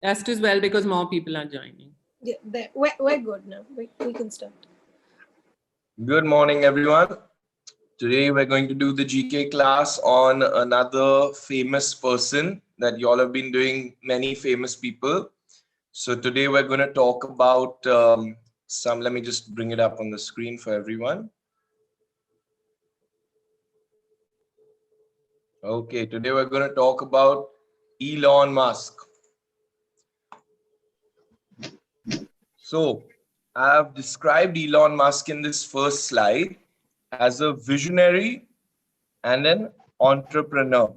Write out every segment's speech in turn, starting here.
Est as well, because more people are joining. Yeah, we're good now. We can start. Good morning, everyone. Today we're going to do the GK class on another famous person that y'all have been doing, many famous people. So today we're going to talk about let me just bring it up on the screen for everyone. Okay, today we're going to talk about Elon Musk. So I have described Elon Musk in this first slide as a visionary and an entrepreneur.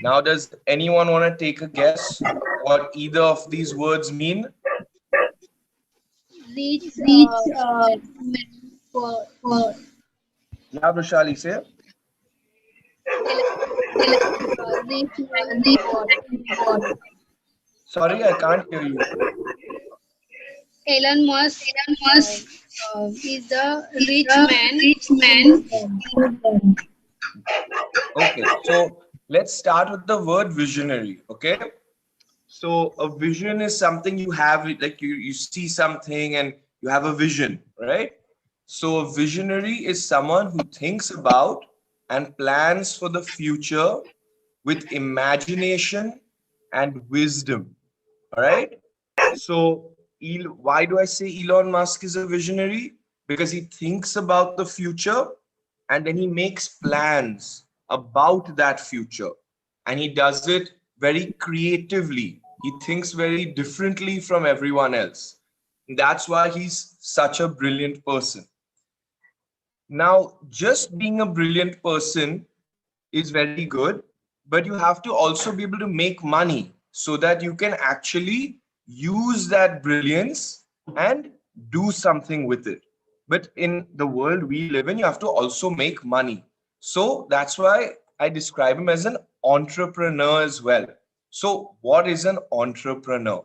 Now, does anyone want to take a guess what either of these words mean? Reach Yeah, Vishali, say. Sorry, I can't hear you. Elon Musk is a rich man. Okay, so let's start with the word visionary. Okay, so a vision is something you have, like you see something and you have a vision, right? So a visionary is someone who thinks about and plans for the future with imagination and wisdom. All right. So why do I say Elon Musk is a visionary? Because he thinks about the future and then he makes plans about that future. And he does it very creatively. He thinks very differently from everyone else. That's why he's such a brilliant person. Now, just being a brilliant person is very good, but you have to also be able to make money so that you can actually use that brilliance and do something with it. But in the world we live in, you have to also make money. So that's why I describe him as an entrepreneur as well. So what is an entrepreneur?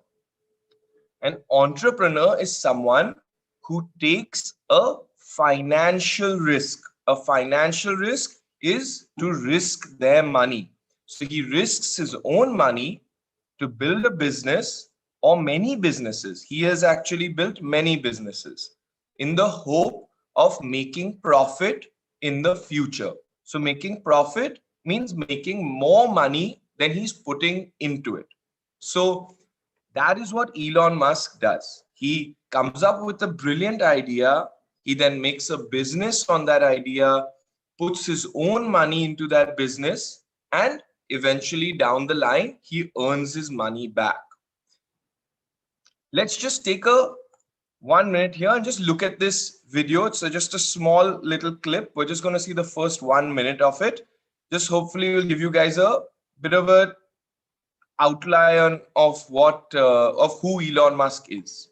An entrepreneur is someone who takes a financial risk. A financial risk is to risk their money. So he risks his own money to build a business or many businesses. He has actually built many businesses in the hope of making profit in the future. So making profit means making more money than he's putting into it. So that is what Elon Musk does. He comes up with a brilliant idea. He then makes a business on that idea, puts his own money into that business, and eventually down the line, he earns his money back. Let's just take a 1 minute here and just look at this video. It's just a small little clip. We're just going to see the first 1 minute of it. Just hopefully will give you guys a bit of a outline of who Elon Musk is.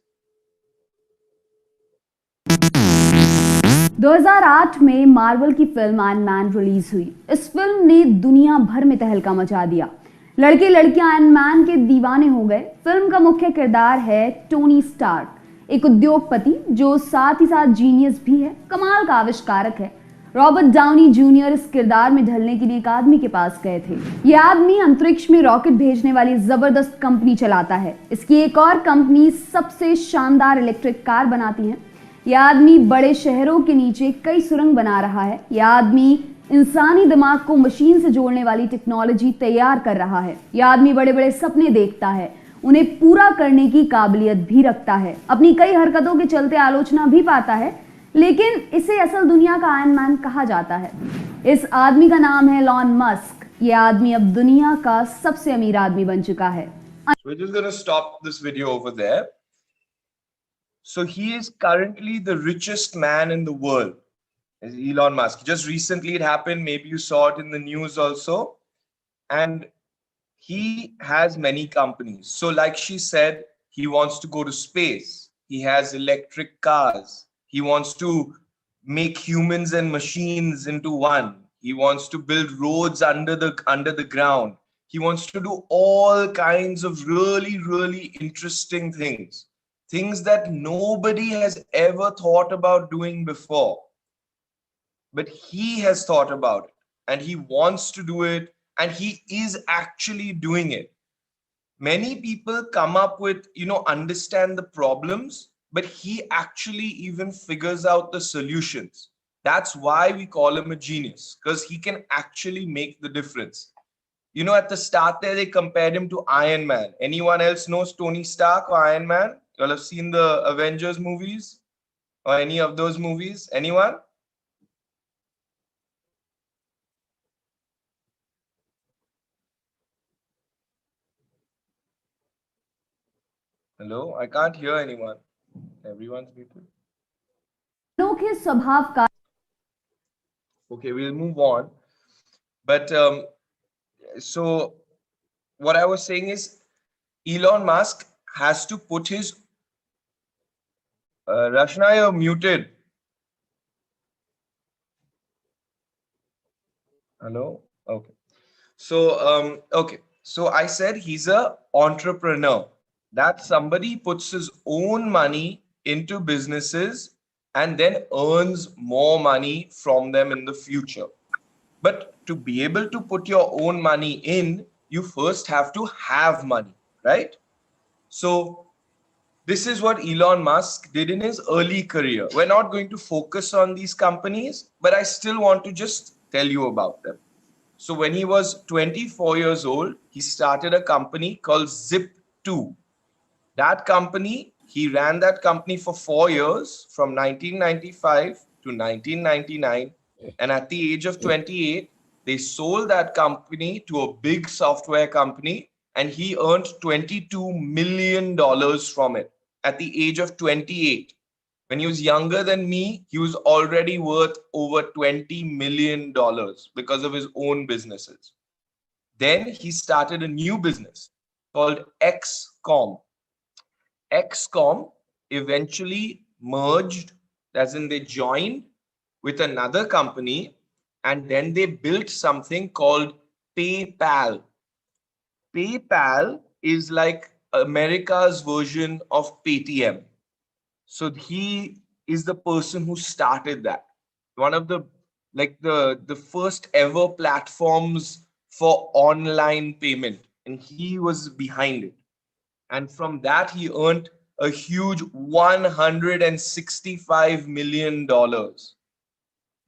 2008 में Marvel की film iron man release हुई। इस film ने दुनिया भर में तहलका मचा दिया। लड़के लड़कियां आयरन मैन के दीवाने हो गए। फिल्म का मुख्य किरदार है टोनी स्टार्क, एक उद्योगपति जो साथ ही साथ जीनियस भी है, कमाल का आविष्कारक है। रॉबर्ट डाउनी जूनियर इस किरदार में ढलने के लिए एक आदमी के पास गए थे। यह आदमी अंतरिक्ष में रॉकेट भेजने वाली जबरदस्त कंपनी चलाता है। इसकी एक और कंपनी सबसे शानदार इलेक्ट्रिक कार बनाती है। यह आदमी बड़े शहरों के नीचे कई सुरंग बना रहा है। यह आदमी इंसानी दिमाग को मशीन से जोड़ने वाली टेक्नोलॉजी तैयार कर रहा है। यह आदमी बड़े बड़े सपने देखता है, उन्हें पूरा करने की काबिलियत भी रखता है। अपनी कई हरकतों के चलते आलोचना भी पाता है, लेकिन इसे असल दुनिया का आयरन मैन कहा जाता है। इस आदमी का नाम है एलन मस्क। यह आदमी अब दुनिया का सबसे अमीर आदमी बन चुका है। We're just going to stop this video over there. So he is currently the richest man in the world, Elon Musk. Just recently it happened. Maybe you saw it in the news also. And he has many companies. So like she said, he wants to go to space. He has electric cars. He wants to make humans and machines into one. He wants to build roads under the ground. He wants to do all kinds of really, really interesting things. Things that nobody has ever thought about doing before. But he has thought about it and he wants to do it and he is actually doing it. Many people come up with, understand the problems, but he actually even figures out the solutions. That's why we call him a genius, because he can actually make the difference. At the start there, they compared him to Iron Man. Anyone else knows Tony Stark or Iron Man? Y'all have seen the Avengers movies or any of those movies? Anyone? Hello? I can't hear anyone. Everyone's muted. अनोखे स्वभाव का Okay, we'll move on. But so what I was saying is Elon Musk has to put his Rashna, you're muted. Hello? Okay. So I said he's a entrepreneur. That somebody puts his own money into businesses and then earns more money from them in the future. But to be able to put your own money in, you first have to have money, right? So this is what Elon Musk did in his early career. We're not going to focus on these companies, but I still want to just tell you about them. So when he was 24 years old, he started a company called Zip2. That company, he ran that company for 4 years, from 1995 to 1999. And at the age of 28, they sold that company to a big software company, and he earned $22 million from it at the age of 28. When he was younger than me, he was already worth over $20 million because of his own businesses. Then he started a new business called XCOM. XCOM eventually merged, as in they joined with another company, and then they built something called PayPal. PayPal is like America's version of Paytm. So he is the person who started that. One of the first ever platforms for online payment, and he was behind it. And from that, he earned a huge $165 million.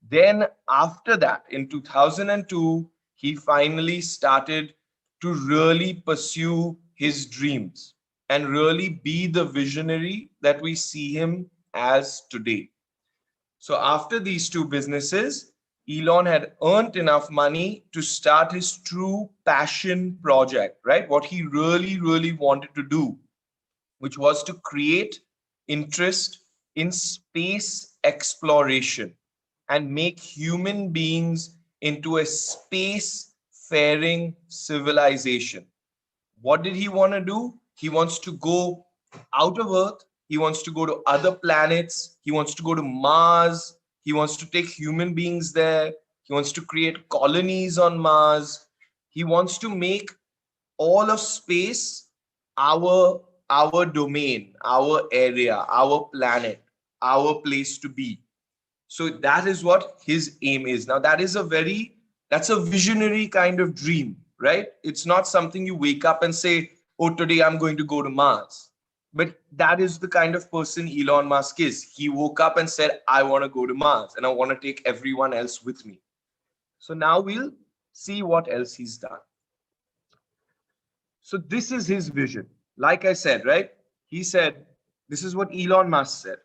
Then after that, in 2002, he finally started to really pursue his dreams and really be the visionary that we see him as today. So after these two businesses, Elon had earned enough money to start his true passion project, right? What he really, really wanted to do, which was to create interest in space exploration and make human beings into a space-faring civilization. What did he want to do? He wants to go out of Earth. He wants to go to other planets. He wants to go to Mars. He wants to take human beings there. He wants to create colonies on Mars. He wants to make all of space our domain, our area, our planet, our place to be. So that is what his aim is. Now that's a visionary kind of dream, right? It's not something you wake up and say, oh, today I'm going to go to Mars. But that is the kind of person Elon Musk is. He woke up and said, I want to go to Mars and I want to take everyone else with me. So now we'll see what else he's done. So this is his vision. Like I said, right? He said, this is what Elon Musk said.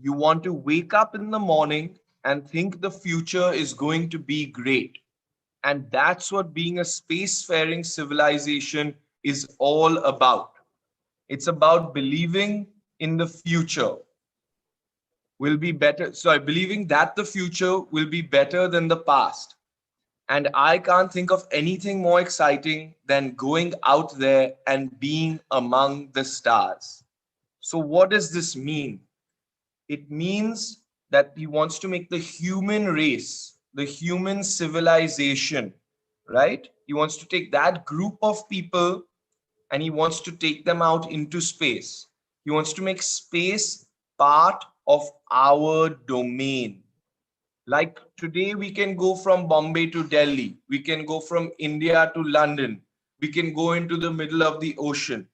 You want to wake up in the morning and think the future is going to be great. And that's what being a spacefaring civilization is all about. It's about believing in the future will be better. Sorry, believing that the future will be better than the past. And I can't think of anything more exciting than going out there and being among the stars. So what does this mean? It means that he wants to make the human race, the human civilization, right? He wants to take that group of people and he wants to take them out into space. He wants to make space part of our domain. Like today, we can go from Bombay to Delhi. We can go from India to London. We can go into the middle of the ocean.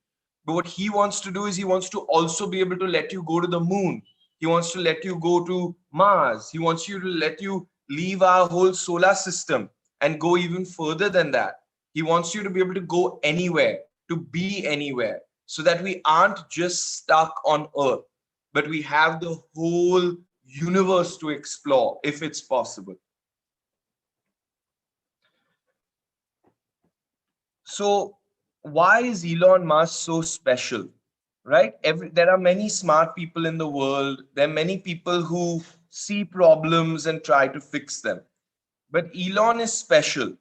But what he wants to do is he wants to also be able to let you go to the moon. He wants to let you go to Mars. He wants you to let you leave our whole solar system and go even further than that. He wants you to be able to go anywhere, to be anywhere, so that we aren't just stuck on Earth, but we have the whole universe to explore if it's possible. So why is Elon Musk so special, right? There are many smart people in the world. There are many people who see problems and try to fix them. But Elon is special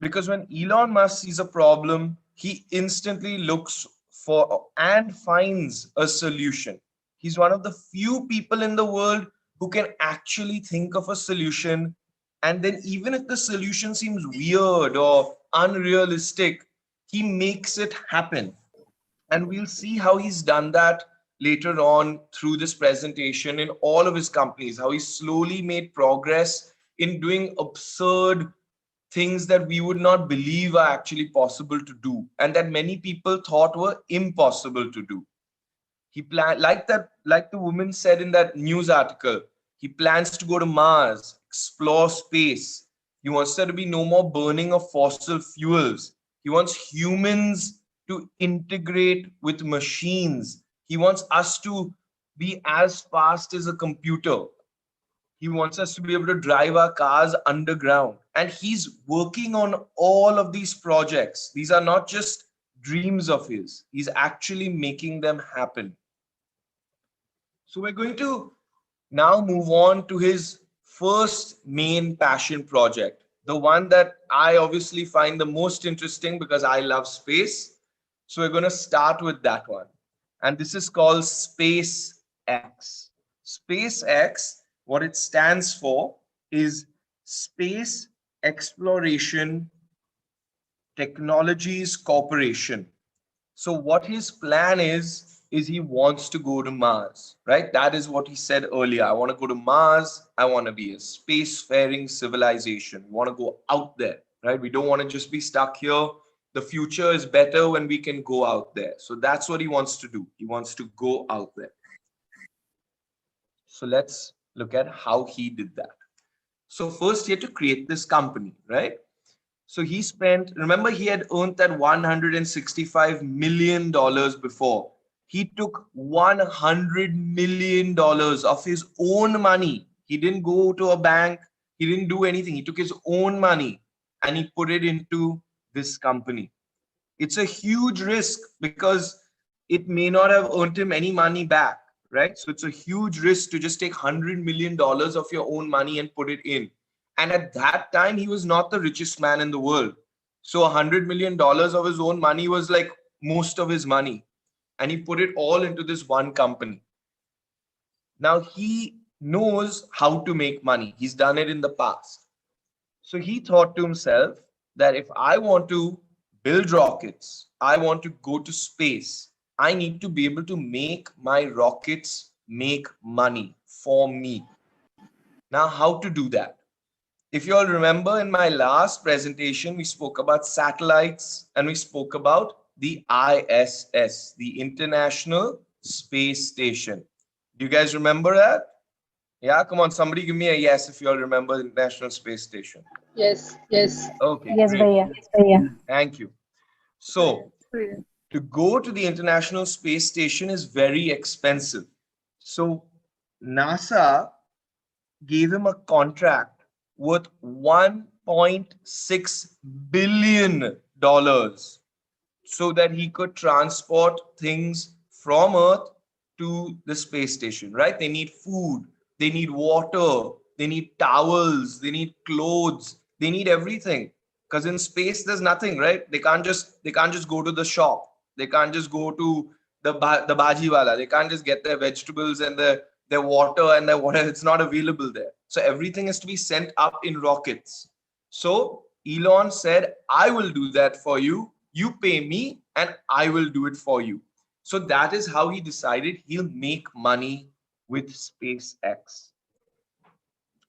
because when Elon Musk sees a problem, he instantly looks for and finds a solution. He's one of the few people in the world who can actually think of a solution. And then even if the solution seems weird or unrealistic, he makes it happen. And we'll see how he's done that later on through this presentation in all of his companies, how he slowly made progress in doing absurd things that we would not believe are actually possible to do and that many people thought were impossible to do. He planned, like the woman said in that news article, he plans to go to Mars, explore space. He wants there to be no more burning of fossil fuels. He wants humans to integrate with machines. He wants us to be as fast as a computer. He wants us to be able to drive our cars underground. And he's working on all of these projects. These are not just dreams of his. He's actually making them happen. So we're going to now move on to his first main passion project, the one that I obviously find the most interesting because I love space. So we're going to start with that one. And this is called SpaceX. SpaceX, what it stands for is Space Exploration Technologies Corporation. So what his plan is he wants to go to Mars, right? That is what he said earlier. I want to go to Mars. I want to be a spacefaring civilization. We want to go out there, right? We don't want to just be stuck here. The future is better when we can go out there. So that's what he wants to do. He wants to go out there. So let's look at how he did that. So first he had to create this company, right? So he spent, remember he had earned that $165 million before. He took $100 million of his own money. He didn't go to a bank. He didn't do anything. He took his own money and he put it into this company. It's a huge risk because it may not have earned him any money back, right? So it's a huge risk to just take $100 million of your own money and put it in. And at that time, he was not the richest man in the world. So $100 million of his own money was like most of his money. And he put it all into this one company. Now he knows how to make money. He's done it in the past. So he thought to himself that if I want to build rockets, I want to go to space, I need to be able to make my rockets make money for me. Now, how to do that? If you all remember in my last presentation, we spoke about satellites and we spoke about the ISS, the International Space Station. Do you guys remember that? Yeah, come on, somebody give me a yes if you all remember the International Space Station. Yes. Okay. Yes, great. Bhaiya. Thank you. So, to go to the International Space Station is very expensive. So, NASA gave him a contract worth $1.6 billion so that he could transport things from Earth to the space station, right? They need food, they need water, they need towels, they need clothes, they need everything. Because in space, there's nothing, right? They can't just go to the shop. They can't just go to the bhaji wala. They can't just get their vegetables and their water and their whatever. It's not available there. So everything is to be sent up in rockets. So Elon said, I will do that for you. You pay me and I will do it for you. So that is how he decided he'll make money with SpaceX.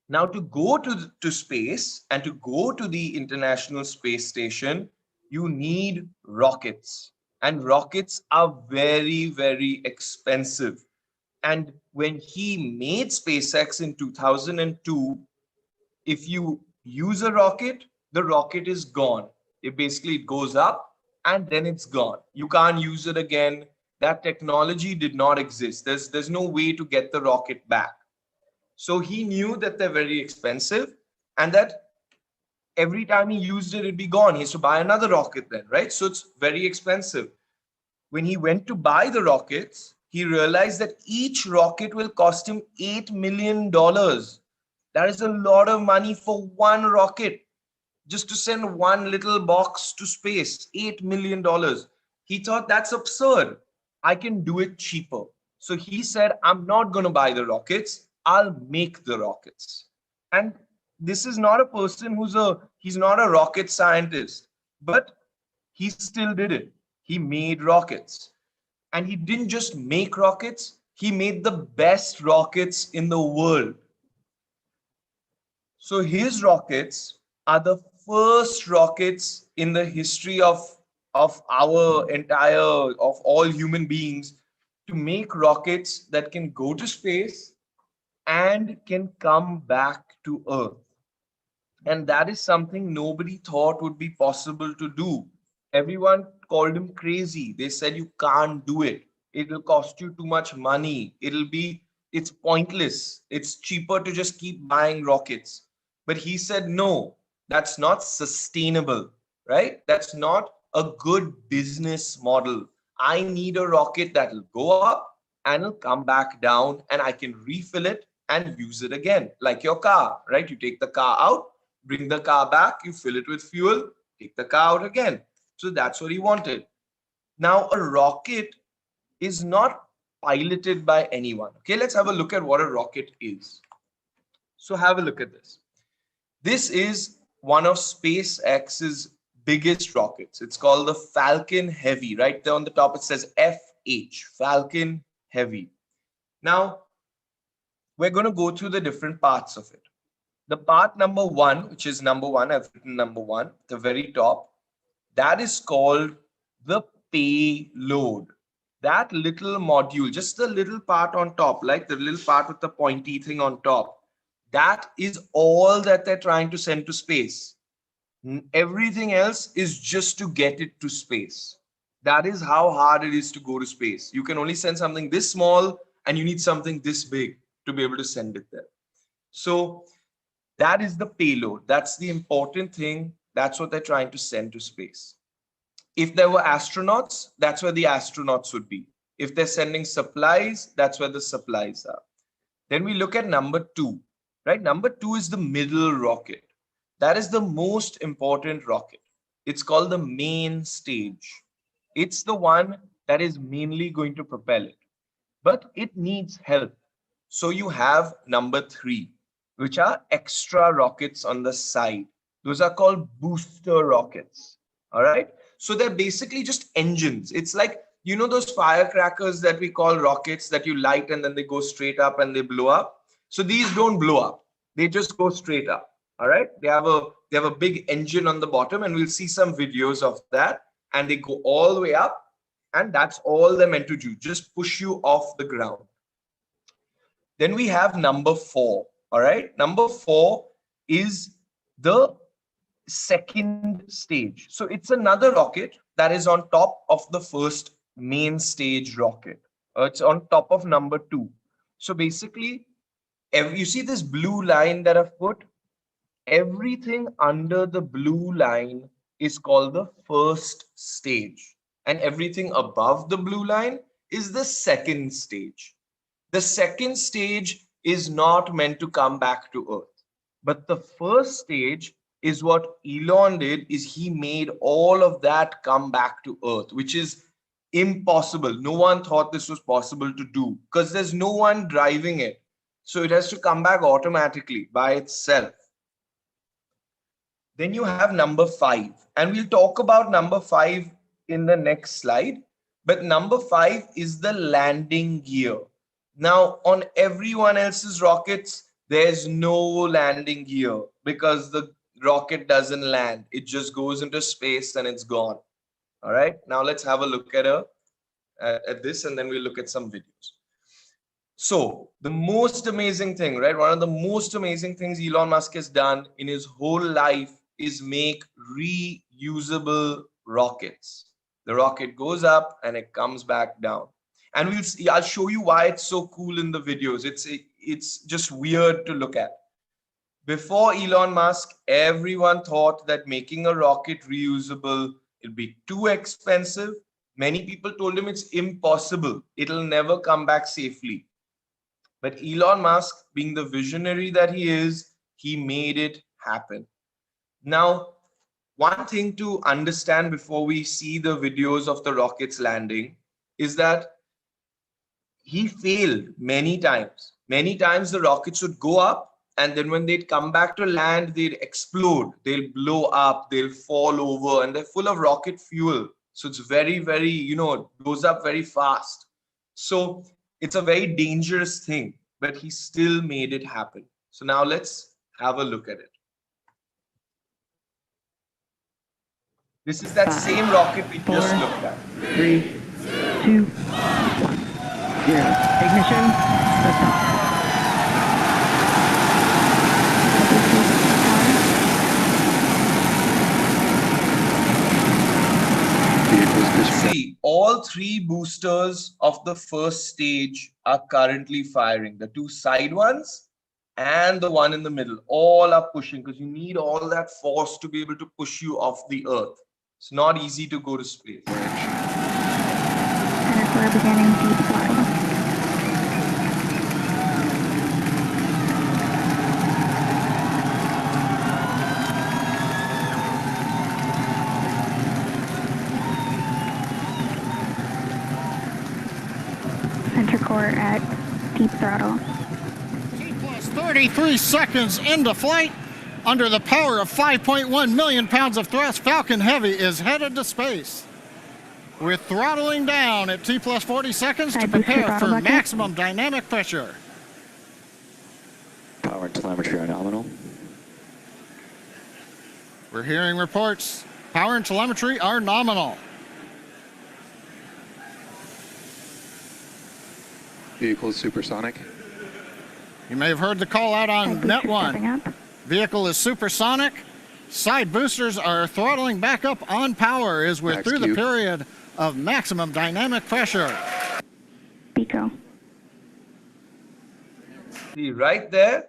Now, to go to space and to go to the International Space Station, you need rockets. And rockets are very, very expensive. And when he made SpaceX in 2002, if you use a rocket, the rocket is gone. It basically goes up and then it's gone. You can't use it again. That technology did not exist. There's no way to get the rocket back. So he knew that they're very expensive and that every time he used it, it'd be gone. He has to buy another rocket then, right? So it's very expensive. When he went to buy the rockets, he realized that each rocket will cost him $8 million. That is a lot of money for one rocket, just to send one little box to space. $8 million. He thought that's absurd. I can do it cheaper. So he said, I'm not going to buy the rockets. I'll make the rockets. And this is not a person he's not a rocket scientist, but he still did it. He made rockets. And he didn't just make rockets, he made the best rockets in the world. So his rockets are the first rockets in the history of all human beings to make rockets that can go to space and can come back to Earth. And that is something nobody thought would be possible to do. Everyone called him crazy. They said, you can't do it. It'll cost you too much money. It's pointless. It's cheaper to just keep buying rockets. But he said, no, that's not sustainable, right? That's not a good business model. I need a rocket that'll go up and it'll come back down and I can refill it and use it again. Like your car, right? You take the car out, bring the car back, you fill it with fuel, take the car out again. So that's what he wanted. Now, a rocket is not piloted by anyone. Okay, let's have a look at what a rocket is. So have a look at this. This is one of SpaceX's biggest rockets. It's called the Falcon Heavy. Right there on the top, it says FH, Falcon Heavy. Now, we're going to go through the different parts of it. The part number one, which is number one, I've written number one, the very top, that is called the payload. That little module, just the little part on top, like the little part with the pointy thing on top, that is all that they're trying to send to space. Everything else is just to get it to space. That is how hard it is to go to space. You can only send something this small and you need something this big to be able to send it there. So that is the payload. That's the important thing. That's what they're trying to send to space. If there were astronauts, that's where the astronauts would be. If they're sending supplies, that's where the supplies are. Then we look at number two, right? Number two is the middle rocket. That is the most important rocket. It's called the main stage. It's the one that is mainly going to propel it, but it needs help. So you have number three, which are extra rockets on the side. Those are called booster rockets. All right. So they're basically just engines. It's like, you know, those firecrackers that we call rockets that you light and then they go straight up and they blow up. So these don't blow up. They just go straight up. All right. They have a big engine on the bottom, and we'll see some videos of that. And they go all the way up. And that's all they're meant to do. Just push you off the ground. Then we have number four. All right. Number four is the second stage. So it's another rocket that is on top of the first main stage rocket. It's on top of number two. So basically, you see this blue line that I've put? Everything under the blue line is called the first stage. And everything above the blue line is the second stage. The second stage is not meant to come back to Earth. But the first stage is what Elon did, is he made all of that come back to Earth, which is impossible. No one thought this was possible to do because there's no one driving it. So it has to come back automatically by itself. Then you have number five, and we'll talk about number five in the next slide. But number five is the landing gear. Now, on everyone else's rockets, there's no landing gear because the rocket doesn't land. It just goes into space and it's gone. All right. Now let's have a look at this, and then we'll look at some videos. So the most amazing thing, right? One of the most amazing things Elon Musk has done in his whole life is make reusable rockets. The rocket goes up and it comes back down. And I'll show you why it's so cool in the videos. It's just weird to look at. Before Elon Musk, everyone thought that making a rocket reusable, it'll be too expensive. Many people told him it's impossible. It'll never come back safely. But Elon Musk, being the visionary that he is, he made it happen. Now, one thing to understand before we see the videos of the rockets landing is that he failed many times. Many times the rockets would go up, and then when they'd come back to land, they'd explode, they'll blow up, they'll fall over, and they're full of rocket fuel. So it's very, very, it blows up very fast. So it's a very dangerous thing, but he still made it happen. So now let's have a look at it. This is that same rocket we just looked at. 3, 2, 1, 0. Ignition. Liftoff. See, all three boosters of the first stage are currently firing. The two side ones and the one in the middle, all are pushing, because you need all that force to be able to push you off the Earth. It's not easy to go to space. Center core beginning deep throttle. Center core at deep throttle. T plus 33 seconds into flight. Under the power of 5.1 million pounds of thrust, Falcon Heavy is headed to space. We're throttling down at T plus 40 seconds to prepare for maximum dynamic pressure. Power and telemetry are nominal. We're hearing reports. Power and telemetry are nominal. Vehicle supersonic. You may have heard the call out on Net 1. Vehicle is supersonic. Side boosters are throttling back up on power as we're through the period of maximum dynamic pressure. Pico. See, right there,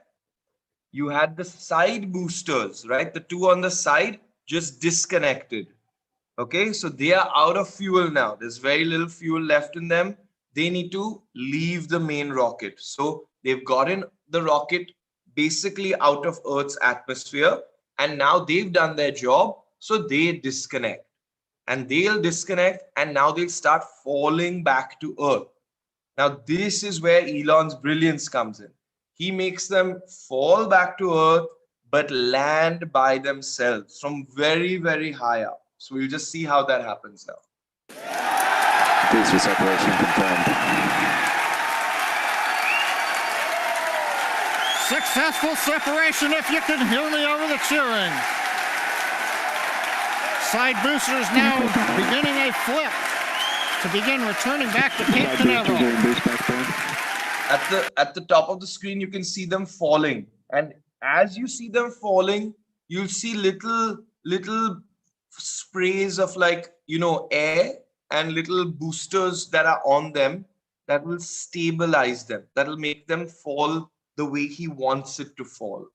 you had the side boosters, right? The two on the side just disconnected. Okay, so they are out of fuel now. There's very little fuel left in them. They need to leave the main rocket. So they've gotten the rocket basically out of Earth's atmosphere, and now they've done their job, so they disconnect, and they'll disconnect, and now they'll start falling back to Earth. Now this is where Elon's brilliance comes in. He makes them fall back to Earth but land by themselves from very, very high up. So we'll just see how that happens now. Booster separation confirmed. Successful separation, if you can hear me over the cheering. Side boosters now beginning a flip to begin returning back to Cape Canaveral. At the top of the screen, you can see them falling. And as you see them falling, you'll see little sprays of air and little boosters that are on them that will stabilize them. That'll make them fall the way he wants it to fall.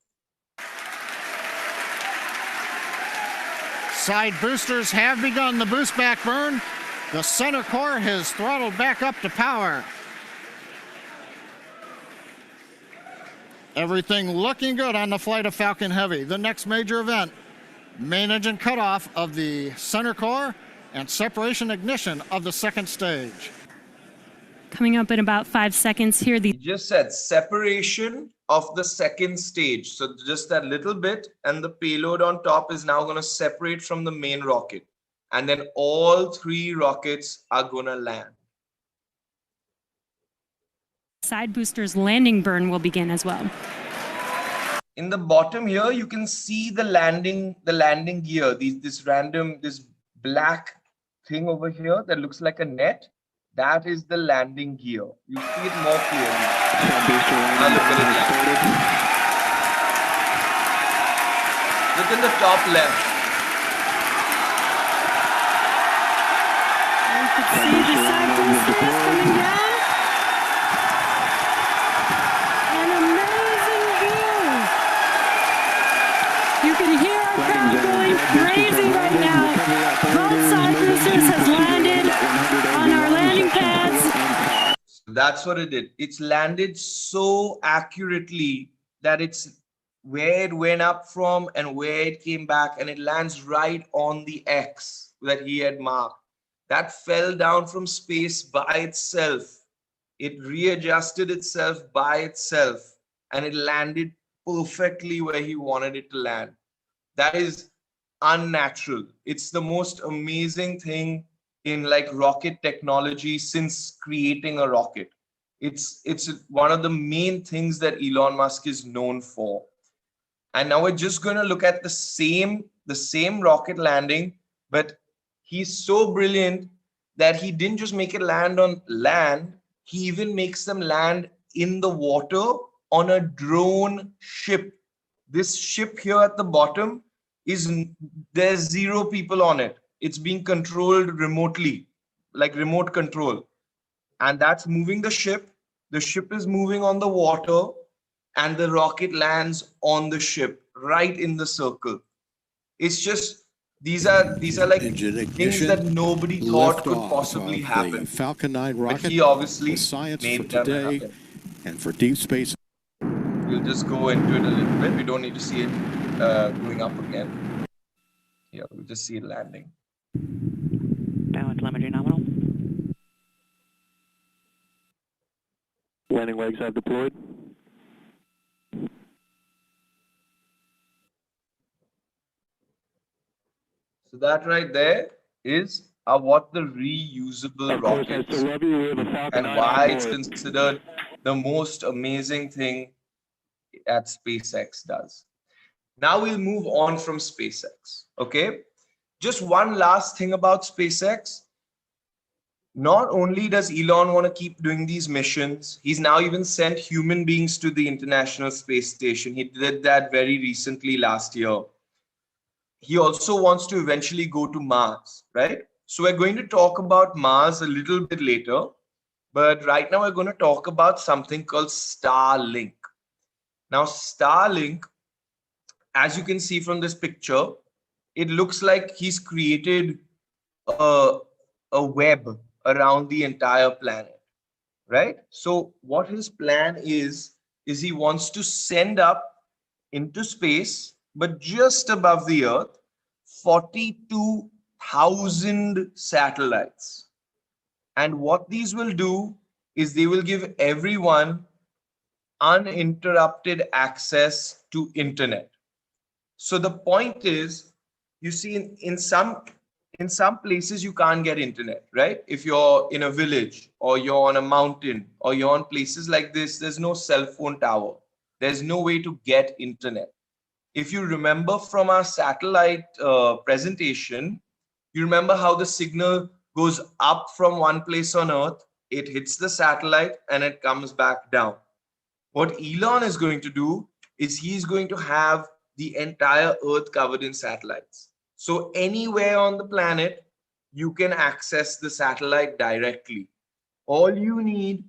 Side boosters have begun the boost back burn. The center core has throttled back up to power. Everything looking good on the flight of Falcon Heavy. The next major event, main engine cutoff of the center core and separation ignition of the second stage. Coming up in about 5 seconds here. He just said separation of the second stage. So just that little bit, and the payload on top is now going to separate from the main rocket. And then all three rockets are going to land. Side boosters landing burn will begin as well. in the bottom here, you can see the landing gear, this black thing over here that looks like a net. That is the landing gear. You see it more clearly. Now look at it. Look in the top left. You can see the cyclist coming down. An amazing view. You can hear our crowd going crazy right now. Both cyclists has landed on our landing pads. That's what it did. It's landed so accurately that it's where it went up from and where it came back, and it lands right on the X that he had marked. That fell down from space by itself. It readjusted itself by itself, and it landed perfectly where he wanted it to land. That is unnatural. It's the most amazing thing in like rocket technology since creating a rocket. It's one of the main things that Elon Musk is known for. And now we're just going to look at the same rocket landing, but he's so brilliant that he didn't just make it land on land, he even makes them land in the water on a drone ship. This ship here at the bottom there's 0 people on it. It's being controlled remotely, like remote control. And that's moving the ship. The ship is moving on the water, and the rocket lands on the ship right in the circle. It's just these are like things that nobody thought could possibly happen. Falcon 9 rocket, but he obviously science made for today happen. And for deep space. We'll just go into it a little bit. We don't need to see it going up again. Yeah, we'll just see it landing. Down telemetry nominal. Landing legs have deployed. So that right there is what the reusable rocket is, and why it's considered the most amazing thing that SpaceX does. Now we'll move on from SpaceX. Okay, just one last thing about SpaceX. Not only does Elon want to keep doing these missions, he's now even sent human beings to the International Space Station. He did that very recently last year. He also wants to eventually go to Mars, right? So we're going to talk about Mars a little bit later, but right now we're going to talk about something called Starlink. Now, Starlink, as you can see from this picture, it looks like he's created a web around the entire planet, right? So what his plan is he wants to send up into space, but just above the Earth, 42,000 satellites. And what these will do is they will give everyone uninterrupted access to internet. So the point is, you see, in some places you can't get internet, right? If you're in a village or you're on a mountain or you're on places like this, there's no cell phone tower. There's no way to get internet. If you remember from our satellite presentation, you remember how the signal goes up from one place on Earth, it hits the satellite and it comes back down. What Elon is going to do is he's going to have the entire Earth covered in satellites. So anywhere on the planet, you can access the satellite directly. All you need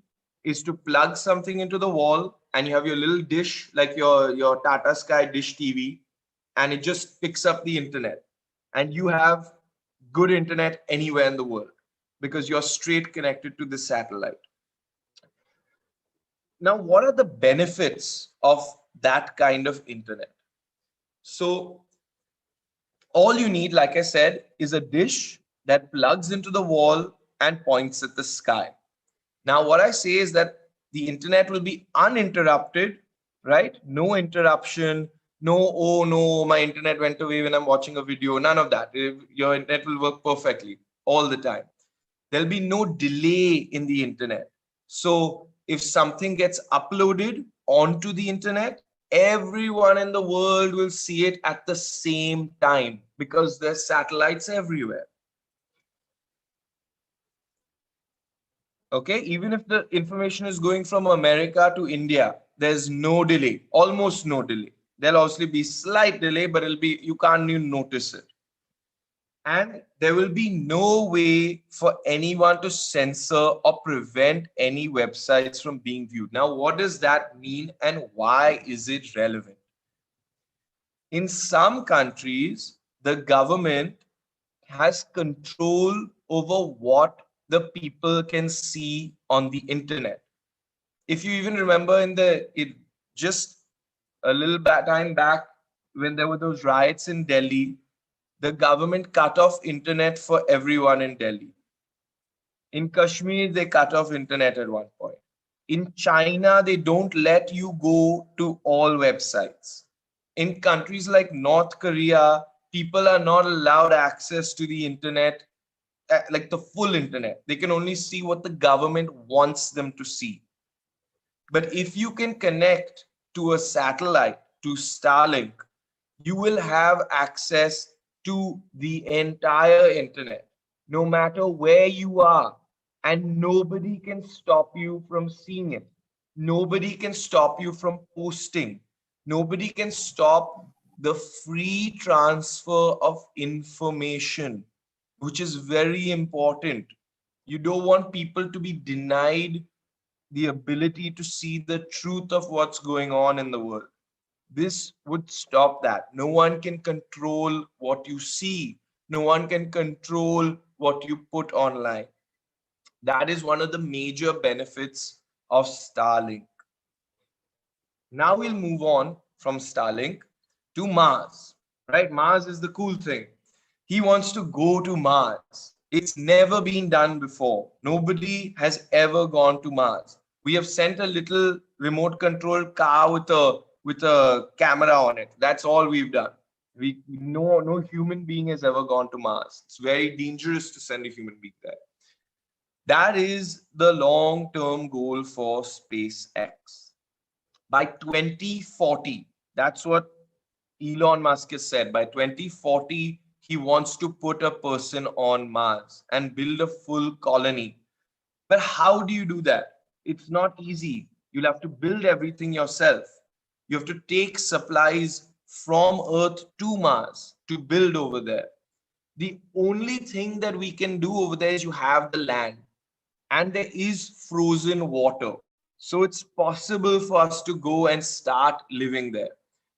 is to plug something into the wall, and you have your little dish, like your Tata Sky dish TV, and it just picks up the internet. And you have good internet anywhere in the world because you're straight connected to the satellite. Now, what are the benefits of that kind of internet? So all you need, like I said, is a dish that plugs into the wall and points at the sky. Now, what I say is that the internet will be uninterrupted, right? No interruption, no, oh no, my internet went away when I'm watching a video, none of that. Your internet will work perfectly all the time. There'll be no delay in the internet. So if something gets uploaded onto the internet, everyone in the world will see it at the same time because there's satellites everywhere. Okay, even if the information is going from America to India, there's no delay, almost no delay. There'll obviously be slight delay, but it'll be, you can't even notice it. And there will be no way for anyone to censor or prevent any websites from being viewed. Now, what does that mean and why is it relevant? In some countries, the government has control over what the people can see on the internet. If you even remember just a little time back when there were those riots in Delhi, the government cut off internet for everyone in Delhi. In Kashmir, they cut off internet at one point. In China, they don't let you go to all websites. In countries like North Korea, people are not allowed access to the internet, like the full internet. They can only see what the government wants them to see. But if you can connect to a satellite, to Starlink, you will have access to the entire internet, no matter where you are, and nobody can stop you from seeing it. Nobody can stop you from posting. Nobody can stop the free transfer of information, which is very important. You don't want people to be denied the ability to see the truth of what's going on in the world. This would stop that. No one can control what you see. No one can control what you put online. That is one of the major benefits of Starlink. Now we'll move on from Starlink to Mars, right? Mars is the cool thing. He wants to go to Mars. It's never been done before. Nobody has ever gone to Mars. We have sent a little remote controlled car with a camera on it. That's all we've done. No human being has ever gone to Mars. It's very dangerous to send a human being there. That is the long-term goal for SpaceX. By 2040, that's what Elon Musk has said. By 2040, he wants to put a person on Mars and build a full colony. But how do you do that? It's not easy. You'll have to build everything yourself. You have to take supplies from Earth to Mars to build over there. The only thing that we can do over there is you have the land and there is frozen water. So it's possible for us to go and start living there.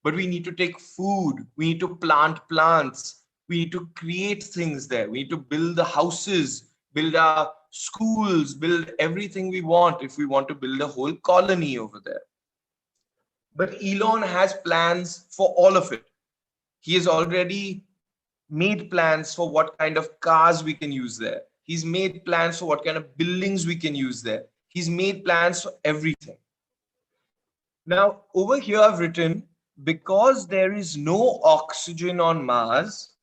But we need to take food. We need to plant plants. We need to create things there. We need to build the houses, build our schools, build everything we want if we want to build a whole colony over there. But Elon has plans for all of it. He has already made plans for what kind of cars we can use there. He's made plans for what kind of buildings we can use there. He's made plans for everything. Now, over here I've written, because there is no oxygen on Mars,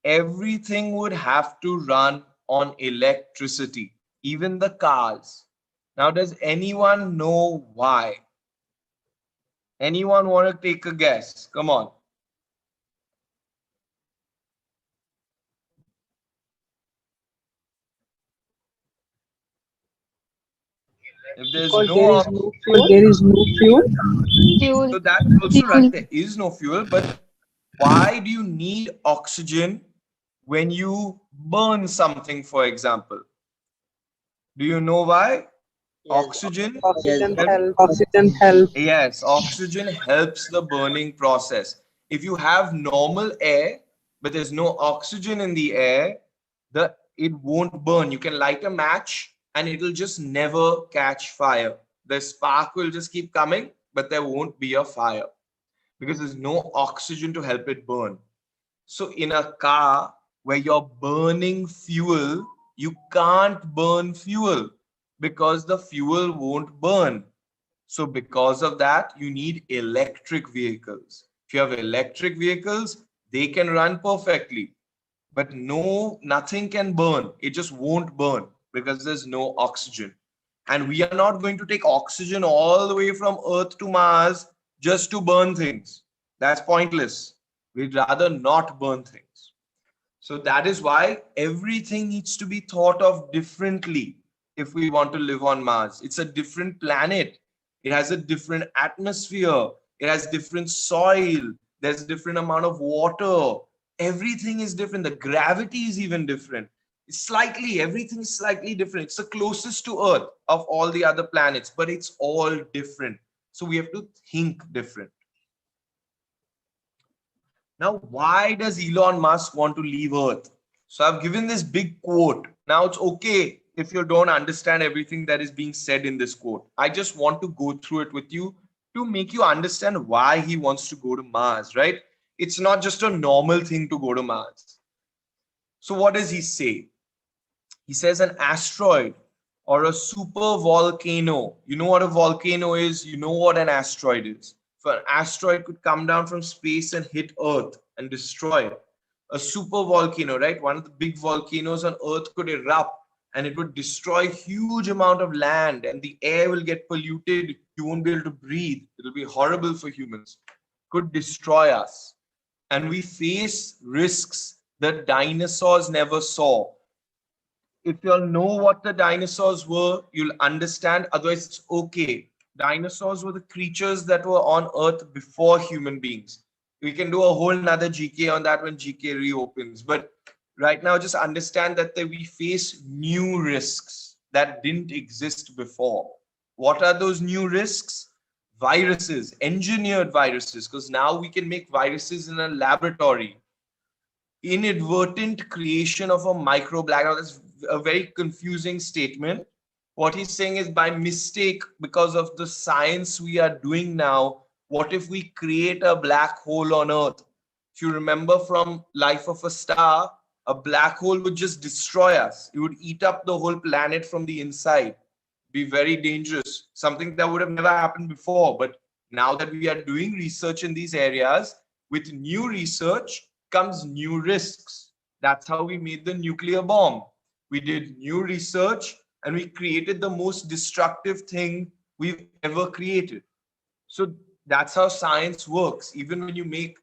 everything would have to run on electricity, even the cars. Now, does anyone know why? Anyone want to take a guess? Come on. If there's there is no fuel. So that's also right. There is no fuel, but why do you need oxygen when you burn something, for example? Do you know why? Oxygen helps. Yes, oxygen helps the burning process. If you have normal air, but there's no oxygen in the air, it won't burn. You can light a match and it'll just never catch fire. The spark will just keep coming, but there won't be a fire because there's no oxygen to help it burn. So in a car where you're burning fuel, you can't burn fuel because the fuel won't burn. So because of that, you need electric vehicles. If you have electric vehicles, they can run perfectly, but nothing can burn. It just won't burn because there's no oxygen. And we are not going to take oxygen all the way from Earth to Mars just to burn things. That's pointless. We'd rather not burn things. So that is why everything needs to be thought of differently if we want to live on Mars. It's a different planet. It has a different atmosphere. It has different soil. There's a different amount of water. Everything is different. The gravity is even different. It's everything is slightly different. It's the closest to Earth of all the other planets, but it's all different. So we have to think different. Now, why does Elon Musk want to leave Earth? So I've given this big quote. Now it's okay if you don't understand everything that is being said in this quote. I just want to go through it with you to make you understand why he wants to go to Mars, right? It's not just a normal thing to go to Mars. So what does he say? He says an asteroid or a super volcano. You know what a volcano is? You know what an asteroid is. So an asteroid could come down from space and hit Earth and destroy it. A super volcano, right? One of the big volcanoes on Earth could erupt and it would destroy a huge amount of land and the air will get polluted. You won't be able to breathe. It'll be horrible for humans. Could destroy us. And we face risks that dinosaurs never saw. If you'll know what the dinosaurs were, you'll understand. Otherwise, it's okay. Dinosaurs were the creatures that were on Earth before human beings. We can do a whole nother GK on that when GK reopens. But right now, just understand that we face new risks that didn't exist before. What are those new risks? Viruses, engineered viruses, because now we can make viruses in a laboratory. Inadvertent creation of a microblack. Now, that's a very confusing statement. What he's saying is by mistake, because of the science we are doing now, what if we create a black hole on Earth? If you remember from Life of a Star, a black hole would just destroy us. It would eat up the whole planet from the inside. Be very dangerous. Something that would have never happened before. But now that we are doing research in these areas, with new research comes new risks. That's how we made the nuclear bomb. We did new research and we created the most destructive thing we've ever created. So that's how science works. Even when you make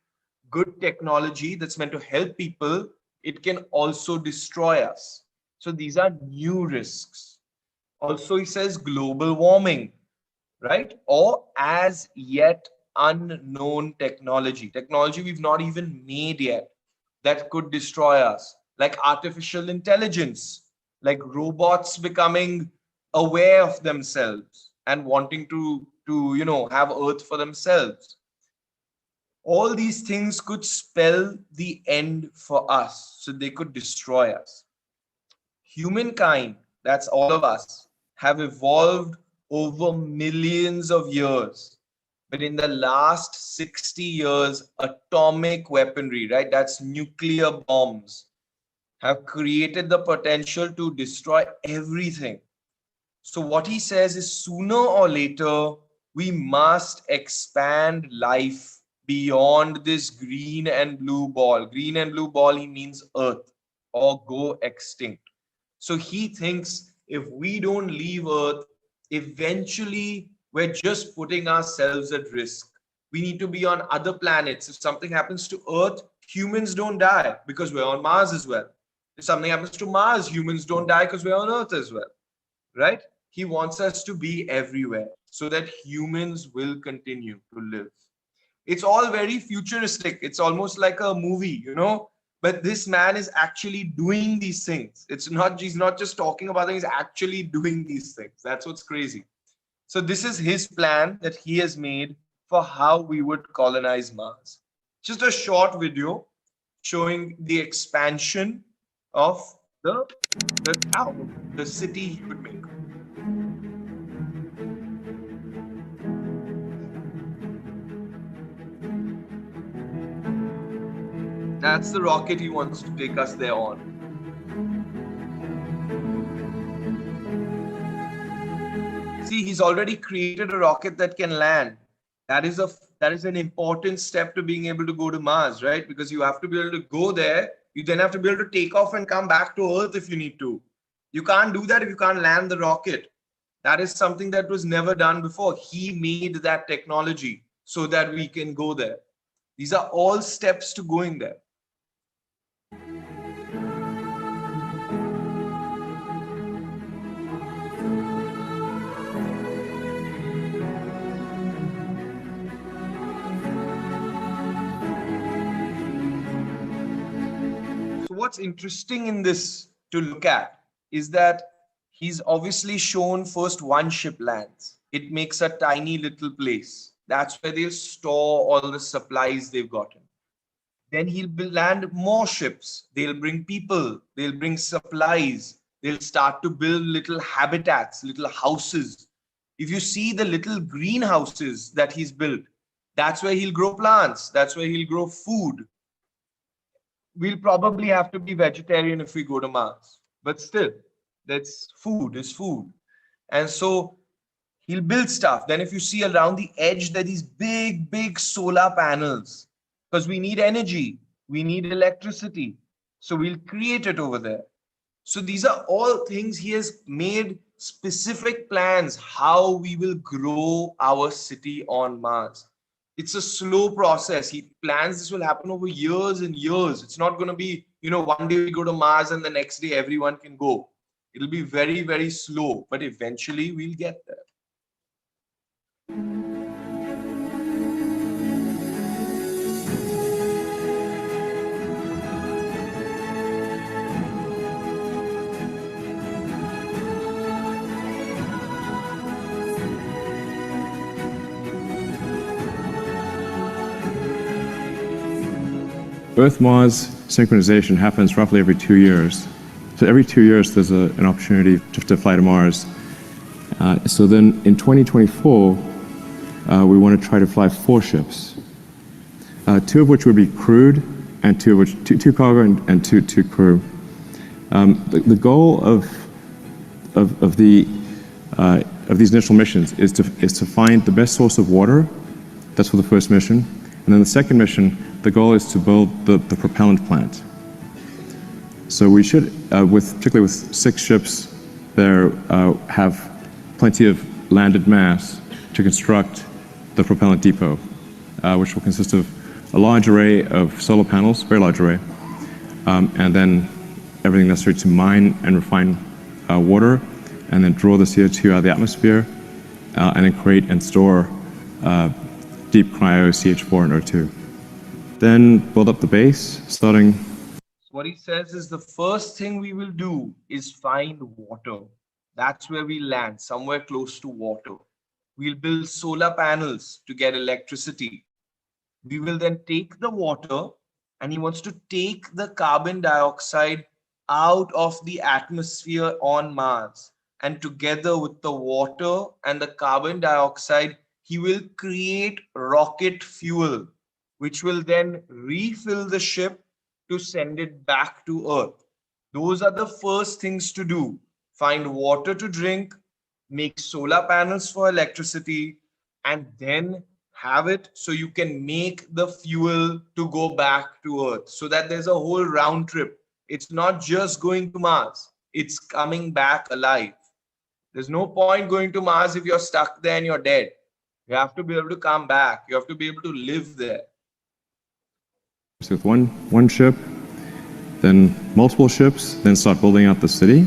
good technology that's meant to help people, it can also destroy us. So these are new risks. Also, he says global warming, right? Or as yet unknown technology. Technology we've not even made yet that could destroy us. Like artificial intelligence, like robots becoming aware of themselves and wanting to have Earth for themselves. All these things could spell the end for us, so they could destroy us. Humankind, that's all of us, have evolved over millions of years. But in the last 60 years, atomic weaponry, right? That's nuclear bombs, have created the potential to destroy everything. So what he says is sooner or later, we must expand life beyond this green and blue ball. Green and blue ball, he means Earth, or go extinct. So he thinks if we don't leave Earth, eventually we're just putting ourselves at risk. We need to be on other planets. If something happens to Earth, humans don't die because we're on Mars as well. If something happens to Mars, humans don't die because we're on Earth as well, right? He wants us to be everywhere so that humans will continue to live. It's all very futuristic. It's almost like a movie, but this man is actually doing these things. He's not just talking about them, he's actually doing these things. That's what's crazy. So this is his plan that he has made for how we would colonize Mars. Just a short video showing the expansion of the town, the city he would make. That's the rocket he wants to take us there on. See, he's already created a rocket that can land. That is an important step to being able to go to Mars, right? Because you have to be able to go there. You then have to be able to take off and come back to Earth if you need to. You can't do that if you can't land the rocket. That is something that was never done before. He made that technology. so that we can go there. These are all steps to going there. So what's interesting in this to look at is that he's obviously shown first one ship lands. It makes a tiny little place. That's where they'll store all the supplies they've gotten. Then he'll land more ships. They'll bring people. They'll bring supplies. They'll start to build little habitats, little houses. If you see the little greenhouses that he's built, that's where he'll grow plants. That's where he'll grow food. We'll probably have to be vegetarian if we go to Mars. But still, that's food is food. And so he'll build stuff. Then if you see around the edge, there are these big, big solar panels because we need energy. We need electricity. So we'll create it over there. So these are all things he has made specific plans how we will grow our city on Mars. It's a slow process. He plans this will happen over years and years. It's not going to be, one day we go to Mars and the next day everyone can go. It'll be very, very slow, but eventually we'll get there. Earth-Mars synchronization happens roughly every 2 years. So every 2 years, there's an opportunity to fly to Mars. So then in 2024, we want to try to fly 4 ships, 2 of which would be crewed, and 2 of which, two cargo and two crew. The goal of these initial missions is to find the best source of water. That's for the first mission. And then the second mission, the goal is to build the propellant plant. So we should, particularly with 6 ships, there have plenty of landed mass to construct the propellant depot, which will consist of a large array of solar panels, very large array, and then everything necessary to mine and refine water, and then draw the CO2 out of the atmosphere, and then create and store deep cryo CH4 and O2. Then build up the base, starting. What he says is the first thing we will do is find water. That's where we land, somewhere close to water. We'll build solar panels to get electricity. We will then take the water, and he wants to take the carbon dioxide out of the atmosphere on Mars. And together with the water and the carbon dioxide, he will create rocket fuel, which will then refill the ship to send it back to Earth. Those are the first things to do. Find water to drink, make solar panels for electricity, and then have it so you can make the fuel to go back to Earth, so that there's a whole round trip. It's not just going to Mars, it's coming back alive. There's no point going to Mars if you're stuck there and you're dead. You have to be able to come back. You have to be able to live there. So with one ship, then multiple ships, then start building out the city,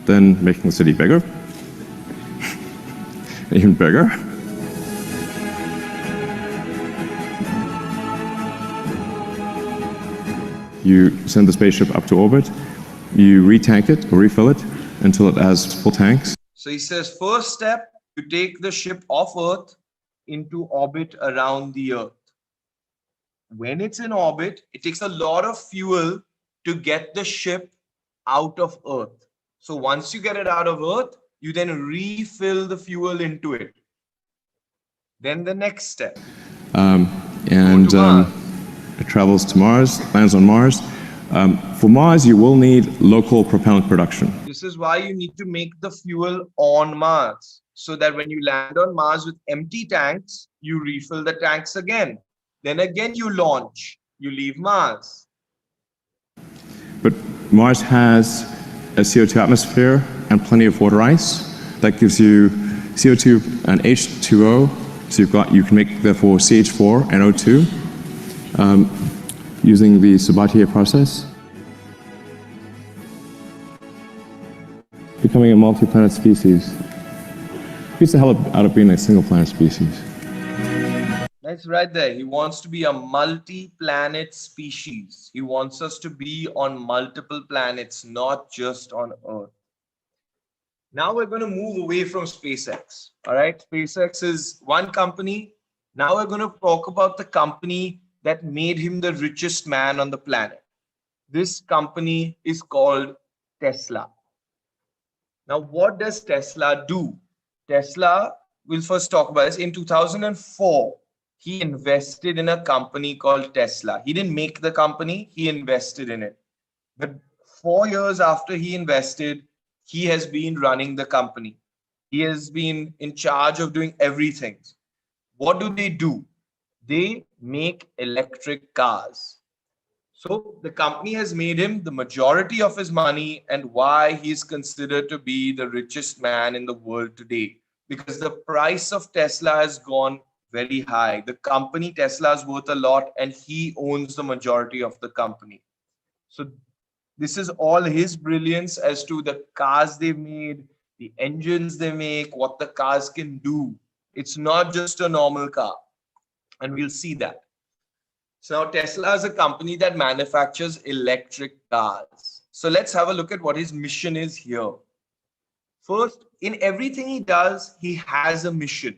then making the city bigger, even bigger. You send the spaceship up to orbit, you retank it or refill it until it has full tanks. So he says, first step, you take the ship off Earth into orbit around the Earth. When it's in orbit, it takes a lot of fuel to get the ship out of Earth. So once you get it out of Earth, you then refill the fuel into it. Then the next step. It travels to Mars, lands on Mars. For Mars, you will need local propellant production. This is why you need to make the fuel on Mars, so that when you land on Mars with empty tanks, you refill the tanks again. Then again you launch, you leave Mars. But Mars has a CO2 atmosphere and plenty of water ice. That gives you CO2 and H2O So you can make therefore CH4 and O2 using the Sabatier process, becoming a multi-planet species. Beats the hell out of being a single planet species. That's right there. He wants to be a multi-planet species. He wants us to be on multiple planets, not just on Earth. Now we're going to move away from SpaceX. All right. SpaceX is one company. Now we're going to talk about the company that made him the richest man on the planet. This company is called Tesla. Now, what does Tesla do? Tesla, we'll first talk about this. In 2004, he invested in a company called Tesla. He didn't make the company, he invested in it. But 4 years after he invested, he has been running the company. He has been in charge of doing everything. What do? They make electric cars. So the company has made him the majority of his money, and why he's considered to be the richest man in the world today. Because the price of Tesla has gone very high. The company Tesla is worth a lot, and he owns the majority of the company. So this is all his brilliance as to the cars they've made, the engines they make, what the cars can do. It's not just a normal car. And we'll see that. So now Tesla is a company that manufactures electric cars. So let's have a look at what his mission is here. First, in everything he does, he has a mission,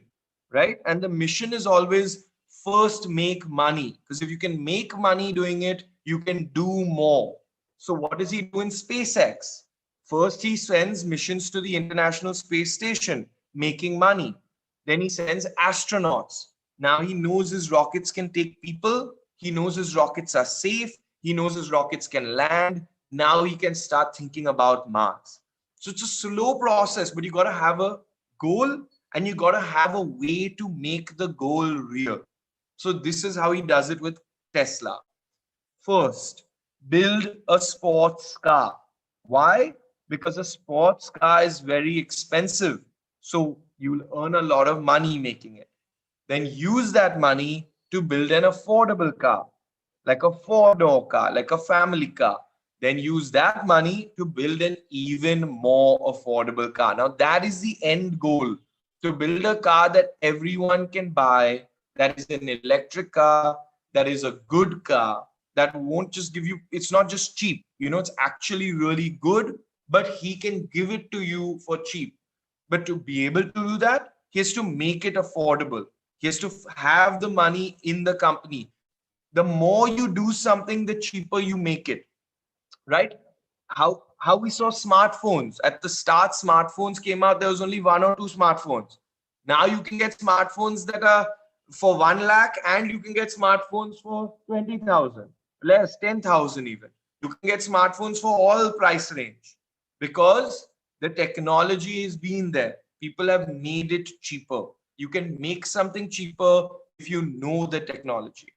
right? And the mission is always first make money. Because if you can make money doing it, you can do more. So what does he do in SpaceX? First, he sends missions to the International Space Station, making money. Then he sends astronauts. Now he knows his rockets can take people. He knows his rockets are safe. He knows his rockets can land. Now he can start thinking about Mars. So it's a slow process, but you got to have a goal and you got to have a way to make the goal real. So this is how he does it with Tesla. First, build a sports car. Why? Because a sports car is very expensive. So you'll earn a lot of money making it. Then use that money to build an affordable car, like a 4-door car, like a family car. Then use that money to build an even more affordable car. Now that is the end goal, to build a car that everyone can buy, that is an electric car, that is a good car, that won't just give you, it's not just cheap, it's actually really good, but he can give it to you for cheap. But to be able to do that, he has to make it affordable. He has to have the money in the company. The more you do something, the cheaper you make it, right? How we saw smartphones. At the start, smartphones came out, there was only 1 or 2 smartphones. Now you can get smartphones that are for 1 lakh, and you can get smartphones for 20,000, less 10,000 even. You can get smartphones for all price range because the technology has been there. People have made it cheaper. You can make something cheaper if you know the technology.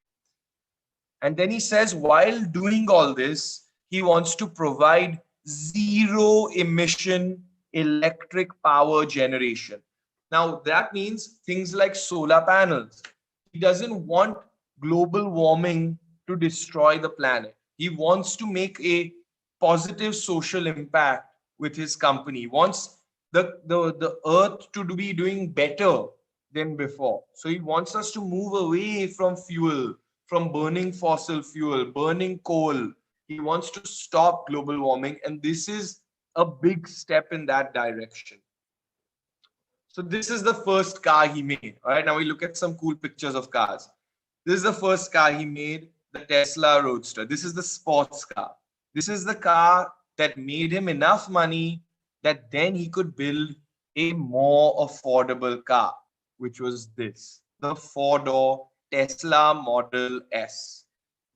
And then he says, while doing all this, he wants to provide zero emission electric power generation. Now, that means things like solar panels. He doesn't want global warming to destroy the planet. He wants to make a positive social impact with his company. He wants the earth to be doing better than before. So he wants us to move away from fuel, from burning fossil fuel, burning coal. He wants to stop global warming. And this is a big step in that direction. So this is the first car he made. All right, now we look at some cool pictures of cars. This is the first car he made, the Tesla Roadster. This is the sports car. This is the car that made him enough money that then he could build a more affordable car, which was this, the 4-door Tesla Model S.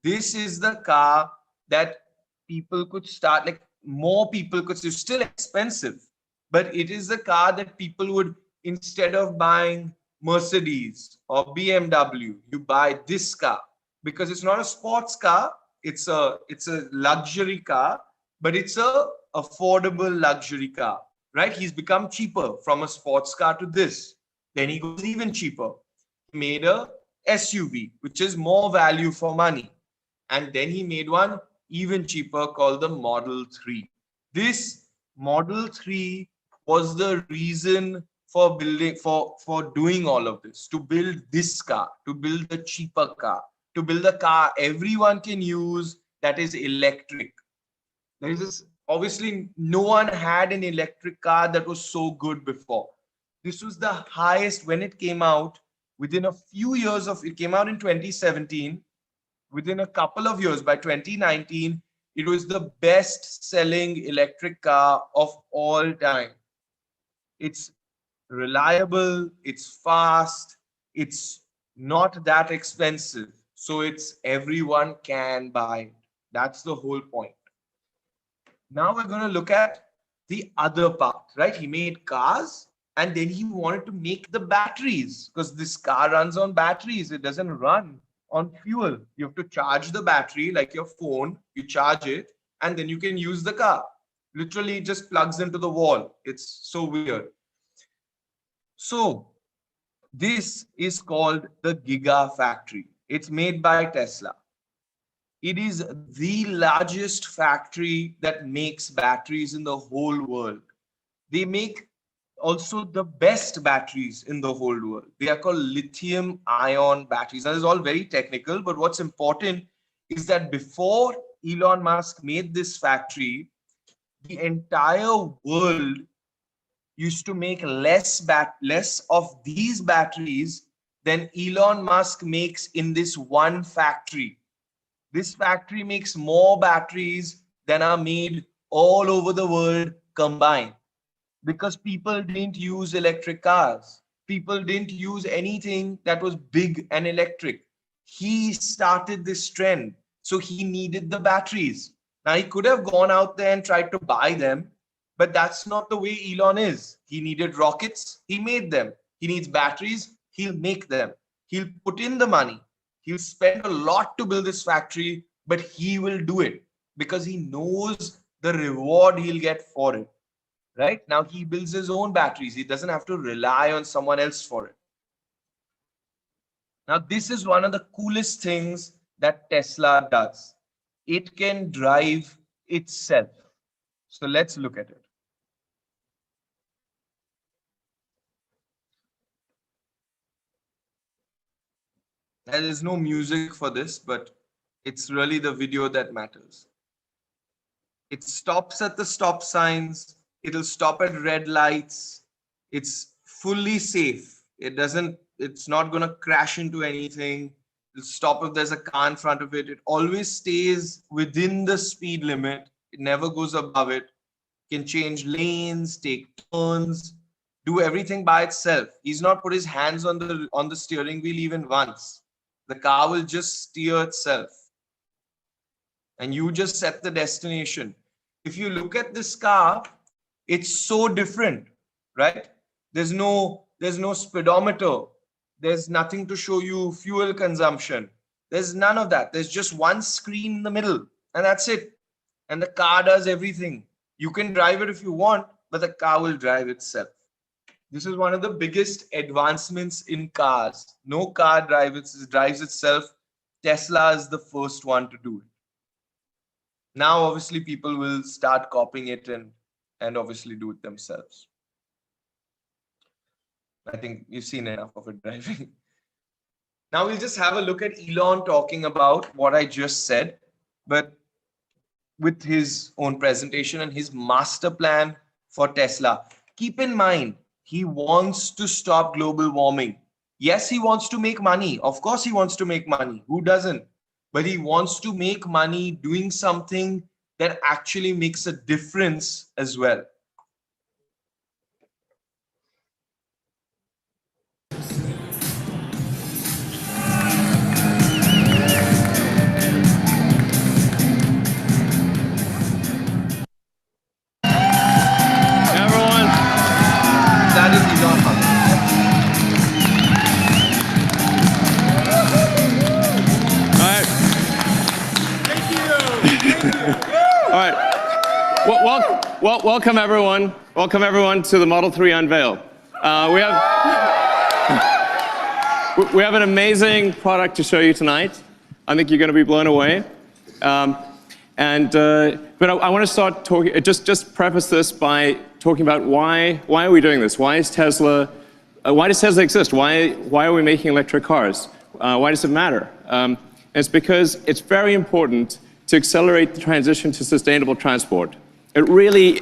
This is the car that people could start, like more people could, it's still expensive, but it is the car that people would, instead of buying Mercedes or BMW, you buy this car because it's not a sports car. It's a luxury car, but it's a affordable luxury car, right? He's become cheaper from a sports car to this. Then he goes even cheaper. he made a SUV, which is more value for money. And then he made one even cheaper called the Model 3. This Model 3 was the reason for building, for doing all of this, to build this car, to build the cheaper car, to build a car everyone can use that is electric. There is this, obviously no one had an electric car that was so good before. This was the highest when it came out. Within a few years of it, came out in 2017. Within a couple of years, by 2019, it was the best selling electric car of all time. It's reliable, it's fast, it's not that expensive. So it's everyone can buy it. That's the whole point. Now we're going to look at the other part, right? He made cars and then he wanted to make the batteries, because this car runs on batteries. It doesn't run on fuel. You have to charge the battery like your phone. You charge it and then you can use the car. Literally, it just plugs into the wall. It's so weird. So this is called the Gigafactory. It's made by Tesla. It is the largest factory that makes batteries in the whole world. They make also the best batteries in the whole world. They are called lithium-ion batteries. That is all very technical, but what's important is that before Elon Musk made this factory, the entire world used to make less of these batteries than Elon Musk makes in this one factory. This factory makes more batteries than are made all over the world combined, because people didn't use electric cars. People didn't use anything that was big and electric. He started this trend, so he needed the batteries. Now, he could have gone out there and tried to buy them, but that's not the way Elon is. He needed rockets, he made them. He needs batteries, he'll make them. He'll put in the money. He'll spend a lot to build this factory, but he will do it because he knows the reward he'll get for it. Right? Now he builds his own batteries. He doesn't have to rely on someone else for it. Now, this is one of the coolest things that Tesla does. It can drive itself. So let's look at it. There is no music for this, but it's really the video that matters. It stops at the stop signs. It'll stop at red lights. It's fully safe. It's not going to crash into anything. It'll stop if there's a car in front of it. It always stays within the speed limit. It never goes above it. It can change lanes, take turns, do everything by itself. He's not put his hands on the steering wheel even once. The car will just steer itself. And you just set the destination. If you look at this car, it's so different, right? There's no speedometer. There's nothing to show you fuel consumption. There's none of that. There's just one screen in the middle, and that's it. And the car does everything. You can drive it if you want, but the car will drive itself. This is one of the biggest advancements in cars. No car drives itself. Tesla is the first one to do it. Now, obviously, people will start copying it and obviously do it themselves. I think you've seen enough of it driving. Now we'll just have a look at Elon talking about what I just said, but with his own presentation and his master plan for Tesla. Keep in mind, he wants to stop global warming. Yes, he wants to make money. Of course, he wants to make money. Who doesn't? But he wants to make money doing something that actually makes a difference as well. Everyone, that is Elon Musk. All right. Welcome everyone. Welcome everyone to the Model 3 unveil. We have We have an amazing product to show you tonight. I think you're going to be blown away. But I want to start talking, just preface this by talking about why are we doing this? Why does Tesla exist? Why are we making electric cars? Why does it matter? It's because it's very important to accelerate the transition to sustainable transport. It really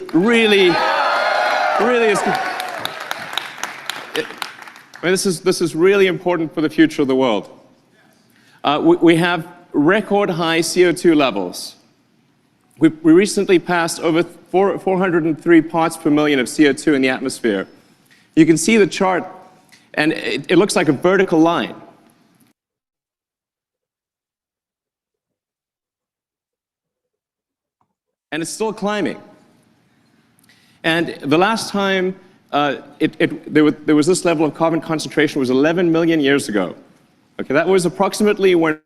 is. This is really important for the future of the world. We have record high CO2 levels. We recently passed over 403 parts per million of CO2 in the atmosphere. You can see the chart, and it looks like a vertical line. And it's still climbing. And the last time there was this level of carbon concentration was 11 million years ago. Okay, that was approximately when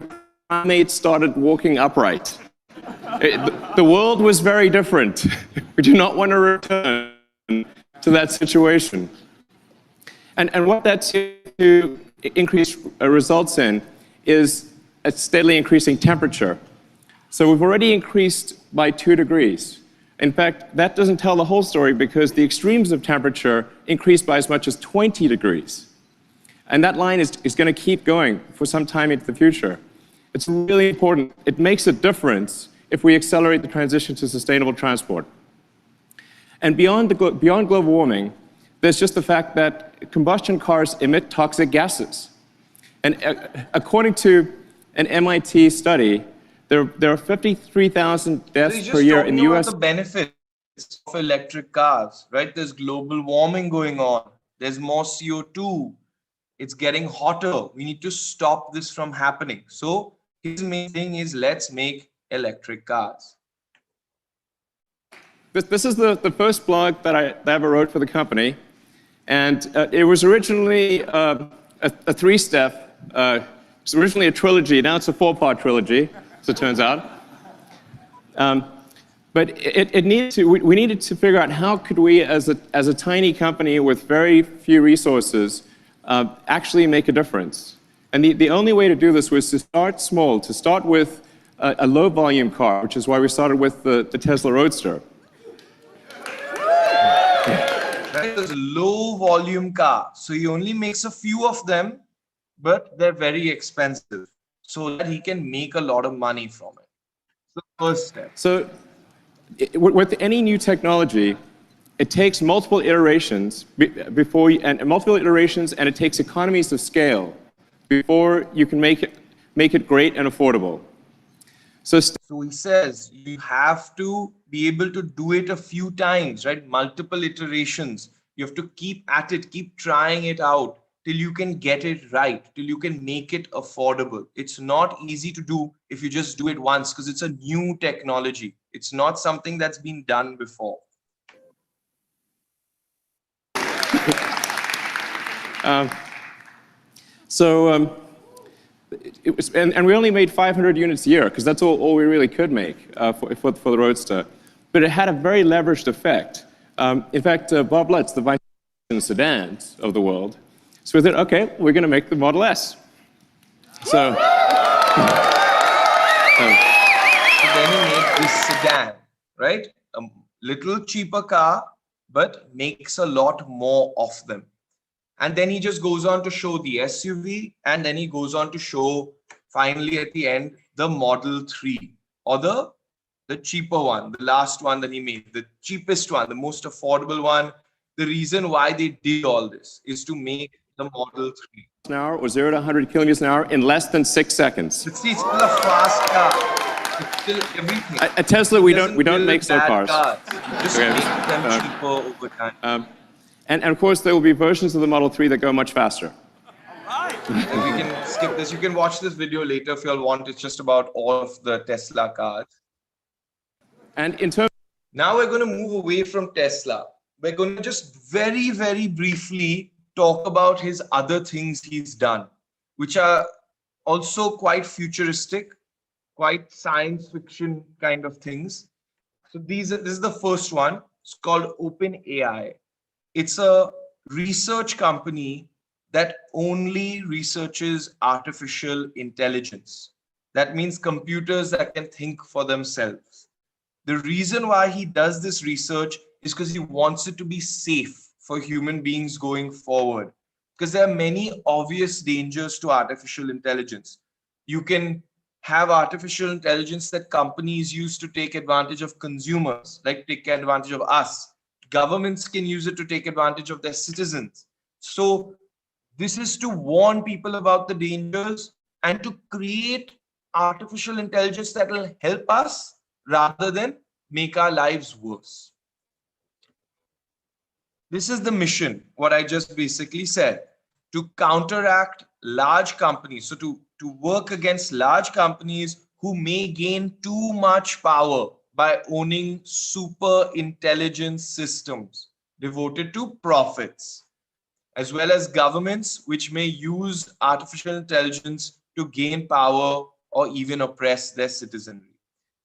primates started walking upright. The world was very different. We do not want to return to that situation. And what that to increase results in is a steadily increasing temperature. So we've already increased by 2 degrees. In fact, that doesn't tell the whole story because the extremes of temperature increased by as much as 20 degrees. And that line is going to keep going for some time into the future. It's really important. It makes a difference if we accelerate the transition to sustainable transport. And beyond global warming, there's just the fact that combustion cars emit toxic gases. And according to an MIT study, there are 53,000 deaths per year in the US. The benefits of electric cars, right? There's global warming going on. There's more CO2. It's getting hotter. We need to stop this from happening. So his main thing is let's make electric cars. This is the first blog that I ever wrote for the company. And it was originally a 3-step. It's originally a trilogy. Now it's a 4-part trilogy, as it turns out. But we needed to figure out how could we, as a tiny company with very few resources, actually make a difference. And the only way to do this was to start small, to start with a low-volume car, which is why we started with the Tesla Roadster. Right? It's a low-volume car, so he only makes a few of them, but they're very expensive, so that he can make a lot of money from it. It's the first step. So with any new technology, it takes multiple iterations and it takes economies of scale before you can make it great and affordable. So he says you have to be able to do it a few times, right? Multiple iterations. You have to keep at it, keep trying it out till you can get it right, till you can make it affordable. It's not easy to do if you just do it once because it's a new technology. It's not something that's been done before. And we only made 500 units a year because that's all we really could make for the Roadster. But it had a very leveraged effect. In fact, Bob Lutz, the vice president of sedans of the world, so we thought, okay, we're going to make the Model S. So then he made this sedan, right? A little cheaper car, but makes a lot more of them. And then he just goes on to show the SUV, and then he goes on to show, finally at the end, the Model 3, or the cheaper one, the last one that he made, the cheapest one, the most affordable one. The reason why they did all this is to make the Model 3. An hour or 0 to 100 kilometers an hour in less than 6 seconds. It's still a fast car. It's still everything. At Tesla, we don't make slow cars. Just make them cheaper over time. And of course, there will be versions of the Model 3 that go much faster. And we can skip this. You can watch this video later if you all want. It's just about all of the Tesla cars. And in terms, now we're going to move away from Tesla. We're going to just very, very briefly talk about his other things he's done, which are also quite futuristic, quite science fiction kind of things. So this is the first one. It's called OpenAI. It's a research company that only researches artificial intelligence. That means computers that can think for themselves. The reason why he does this research is because he wants it to be safe for human beings going forward. Because there are many obvious dangers to artificial intelligence. You can have artificial intelligence that companies use to take advantage of consumers, like take advantage of us. Governments can use it to take advantage of their citizens. So this is to warn people about the dangers and to create artificial intelligence that will help us rather than make our lives worse. This is the mission, what I just basically said, to counteract large companies. So to work against large companies who may gain too much power by owning super intelligent systems devoted to profits, as well as governments which may use artificial intelligence to gain power or even oppress their citizenry.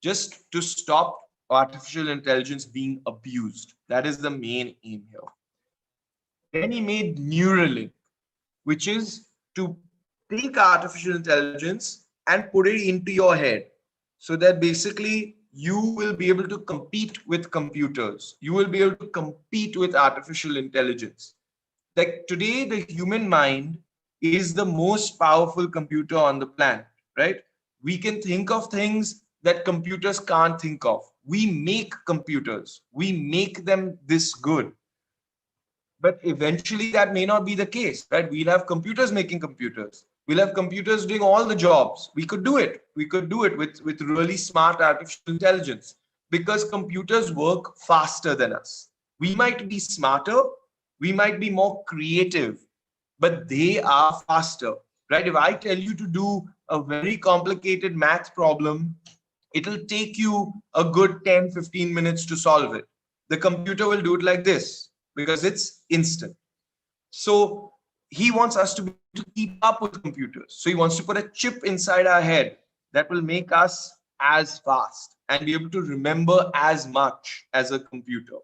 Just to stop artificial intelligence being abused. That is the main aim here. Then he made Neuralink, which is to take artificial intelligence and put it into your head so that basically you will be able to compete with computers. You will be able to compete with artificial intelligence. Like today, the human mind is the most powerful computer on the planet, right? We can think of things that computers can't think of. We make computers. We make them this good. But eventually that may not be the case, right? We'll have computers making computers. We'll have computers doing all the jobs. We could do it. We could do it with really smart artificial intelligence because computers work faster than us. We might be smarter, we might be more creative, but they are faster, right? If I tell you to do a very complicated math problem, it'll take you a good 10, 15 minutes to solve it. The computer will do it like this because it's instant. So he wants us to keep up with computers. So he wants to put a chip inside our head that will make us as fast and be able to remember as much as a computer.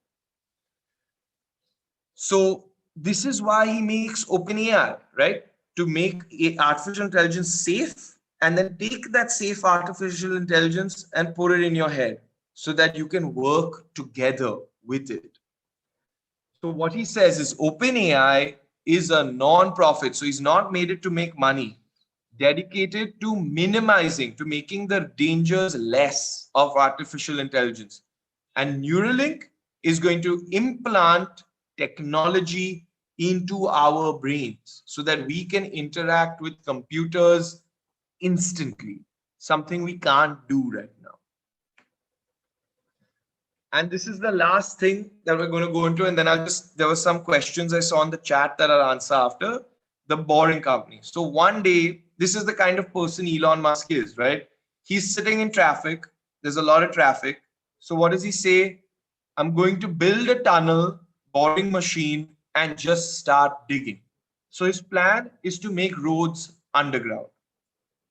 So this is why he makes OpenAI, right? To make artificial intelligence safe and then take that safe artificial intelligence and put it in your head so that you can work together with it. So what he says is OpenAI is a non-profit. So he's not made it to make money, dedicated to minimizing, to making the dangers less of artificial intelligence. And Neuralink is going to implant technology into our brains so that we can interact with computers instantly, something we can't do right now. And this is the last thing that we're going to go into. And then there were some questions I saw in the chat that I'll answer after. The boring company. So one day, this is the kind of person Elon Musk is, right? He's sitting in traffic. There's a lot of traffic. So what does he say? I'm going to build a tunnel, boring machine, and just start digging. So his plan is to make roads underground.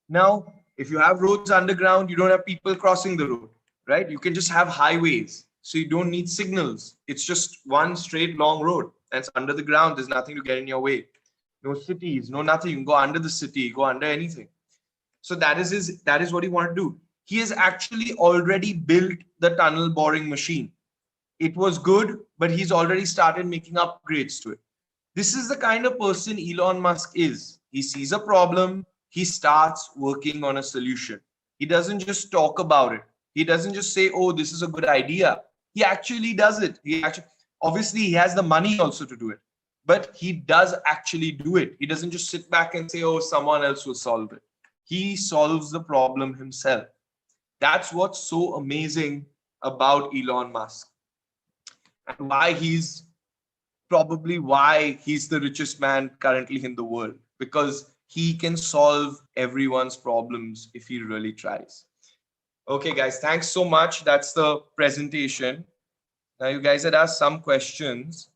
Now, if you have roads underground, you don't have people crossing the road, right? You can just have highways. So you don't need signals. It's just one straight long road. And it's under the ground. There's nothing to get in your way. No cities, no nothing. You can go under the city, go under anything. So that is what he wanted to do. He has actually already built the tunnel boring machine. It was good, but he's already started making upgrades to it. This is the kind of person Elon Musk is. He sees a problem, he starts working on a solution. He doesn't just talk about it. He doesn't just say, oh, this is a good idea. He actually does it. Obviously, he has the money also to do it, but he does actually do it. He doesn't just sit back and say, oh, someone else will solve it. He solves the problem himself. That's what's so amazing about Elon Musk. And why he's the richest man currently in the world, because he can solve everyone's problems if he really tries. Okay, guys, thanks so much. That's the presentation. Now, you guys had asked some questions.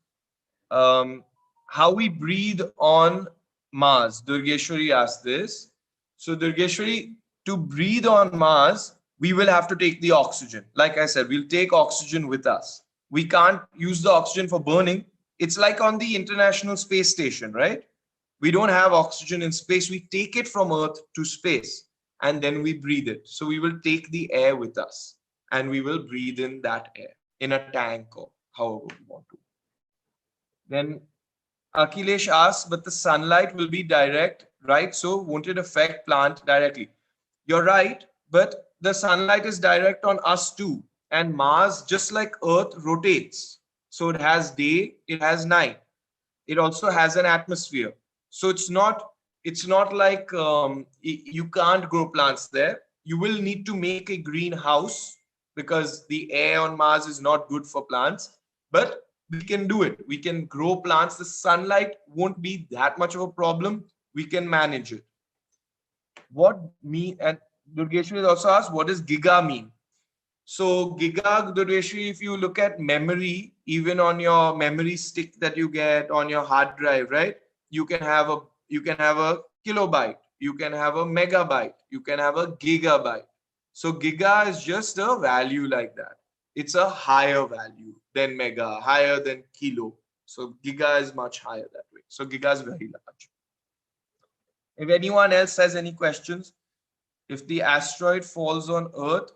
How we breathe on Mars. Durgeshwari asked this. So Durgeshwari, to breathe on Mars, we will have to take the oxygen. Like I said, we'll take oxygen with us. We can't use the oxygen for burning. It's like on the International Space Station, right? We don't have oxygen in space. We take it from Earth to space and then we breathe it. So we will take the air with us and we will breathe in that air in a tank or however we want to. Then Akhilesh asks, but the sunlight will be direct, right? So won't it affect plant directly? You're right, but the sunlight is direct on us too. And Mars, just like Earth, rotates. So it has day, it has night. It also has an atmosphere. So it's not like you can't grow plants there. You will need to make a greenhouse because the air on Mars is not good for plants. But we can do it. We can grow plants. The sunlight won't be that much of a problem. We can manage it. What mean? And Durgeshwari also asked, what does giga mean? So giga, Durgeshwari, if you look at memory, even on your memory stick that you get on your hard drive, right? You can have a kilobyte, you can have a megabyte, you can have a gigabyte. So giga is just a value like that. It's a higher value than mega, higher than kilo. So giga is much higher that way. So giga is very large. If anyone else has any questions, if the asteroid falls on Earth,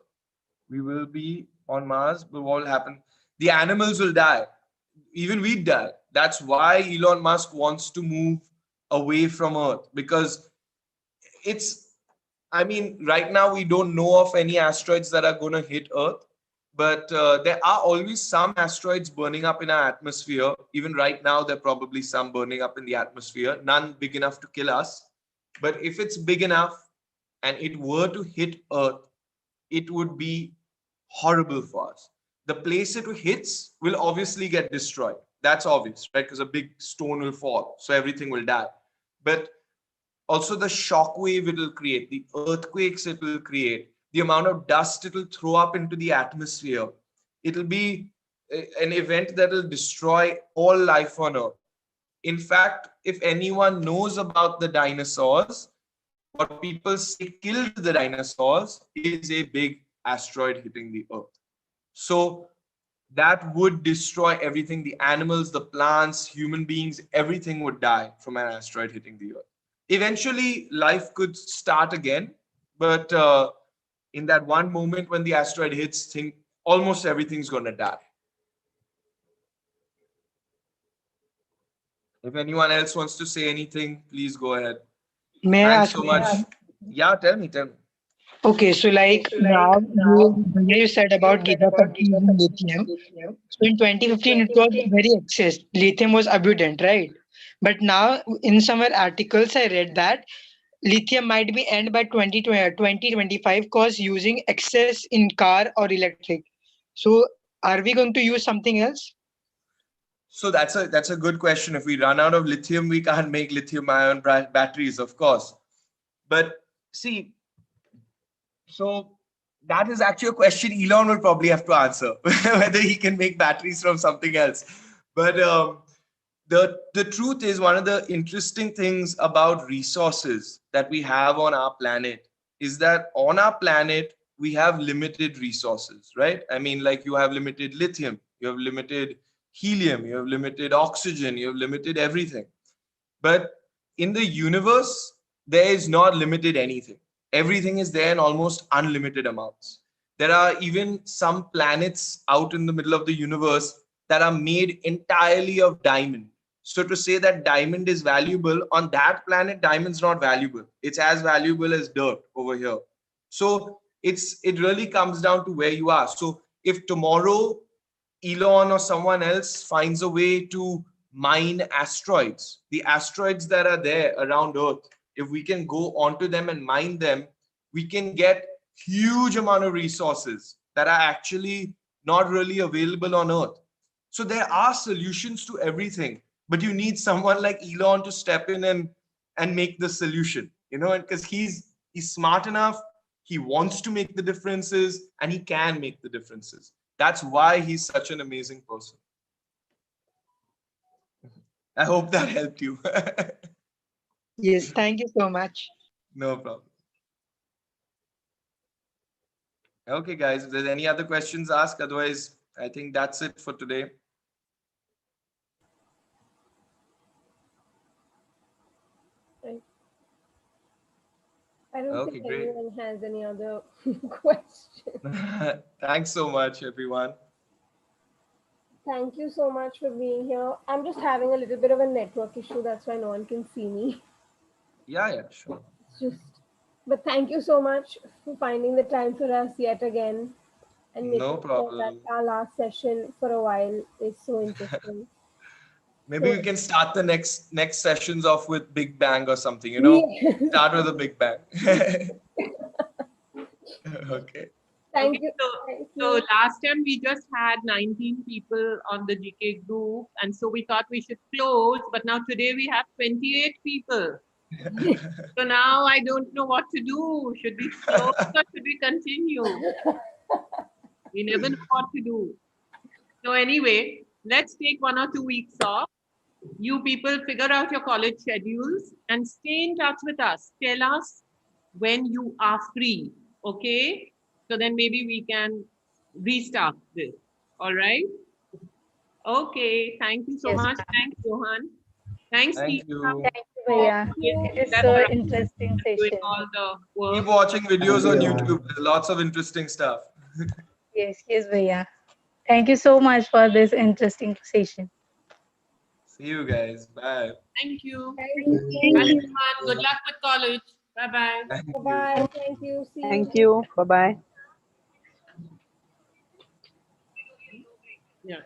we will be on Mars, but what will happen? The animals will die. Even we die. That's why Elon Musk wants to move away from Earth, because right now we don't know of any asteroids that are going to hit Earth, but there are always some asteroids burning up in our atmosphere. Even right now, there are probably some burning up in the atmosphere, none big enough to kill us. But if it's big enough and it were to hit Earth, it would be horrible for us. The place it hits will obviously get destroyed. That's obvious, right? Because a big stone will fall, so everything will die. But also the shock wave it will create, the earthquakes it will create, the amount of dust it will throw up into the atmosphere. It'll be an event that will destroy all life on Earth. In fact, if anyone knows about the dinosaurs, what people say killed the dinosaurs is a big asteroid hitting the Earth. So that would destroy everything. The animals, the plants, human beings, everything would die from an asteroid hitting the Earth. Eventually, life could start again. But in that one moment when the asteroid hits, almost everything's going to die. If anyone else wants to say anything, please go ahead. May I Thanks ask so much. Yeah, tell me. Okay, so now you said about gigafactories using lithium. So in 2015, it was very excess. Lithium was abundant, right? But now in some articles, I read that lithium might be end by 2025 because using excess in car or electric. So are we going to use something else? So that's a good question. If we run out of lithium, we can't make lithium-ion batteries, of course. But see, so that is actually a question Elon will probably have to answer, whether he can make batteries from something else. But the truth is, one of the interesting things about resources that we have on our planet is that on our planet, we have limited resources, right? I mean, like you have limited lithium, you have limited helium, you have limited oxygen, you have limited everything. But in the universe, there is not limited anything. Everything is there in almost unlimited amounts. There are even some planets out in the middle of the universe that are made entirely of diamond. So to say that diamond is valuable, on that planet, diamond's not valuable. It's as valuable as dirt over here. So it really comes down to where you are. So if tomorrow Elon or someone else finds a way to mine asteroids, the asteroids that are there around Earth, if we can go onto them and mine them, we can get huge amount of resources that are actually not really available on Earth. So there are solutions to everything, but you need someone like Elon to step in and make the solution, because he's smart enough, he wants to make the differences, and he can make the differences. That's why he's such an amazing person. I hope that helped you. Yes, thank you so much. No problem. Okay, guys, if there's any other questions, ask. Otherwise, I think that's it for today. 。 . 。 . 。 . 。 . 。 . 。 . 。 . 。 . 。 . 。 . 。 . 。 . 。 . 。 . . 。 . 。 . 。 . 。 . 。 . 。 . 。 . . 。 . . 。 . 。I don't Okay, think great. anyone has any other question. Thanks so much, everyone. Thank you so much for being here. I'm just having a little bit of a network issue. That's why no one can see me. Yeah, sure. It's just, but thank you so much for finding the time for us yet again and No making sure that problem. our last session for a while is so interesting. Maybe So- we can start the next sessions off with Big Bang or something, you know? Yeah. Start with a Big Bang. Okay. Thank you. So, Thank so you. last time we just had 19 people on the GK group, and so we thought we should close, but now today we have 28 people. So now I don't know what to do. Should we close or should we continue? We never know what to do. So anyway, let's take 1 or 2 weeks off. You people figure out your college schedules and stay in touch with us. Tell us when you are free, okay? So then maybe we can restart this, all right? Okay, thank you so Yes, much. Thanks, Johan. Thanks, Thank Tina. you. Thank you, Bhaiya. It is That's so right. interesting Doing session. all the work. Keep watching videos on YouTube. There's lots of interesting stuff. Yes, Bhaiya. Thank you so much for this interesting session. See you guys. Bye. Thank you. Thank you. Bye, everyone. Good luck with college. Bye-bye. Thank you. Bye. Thank you. See you. Thank you. Bye-bye. Yeah.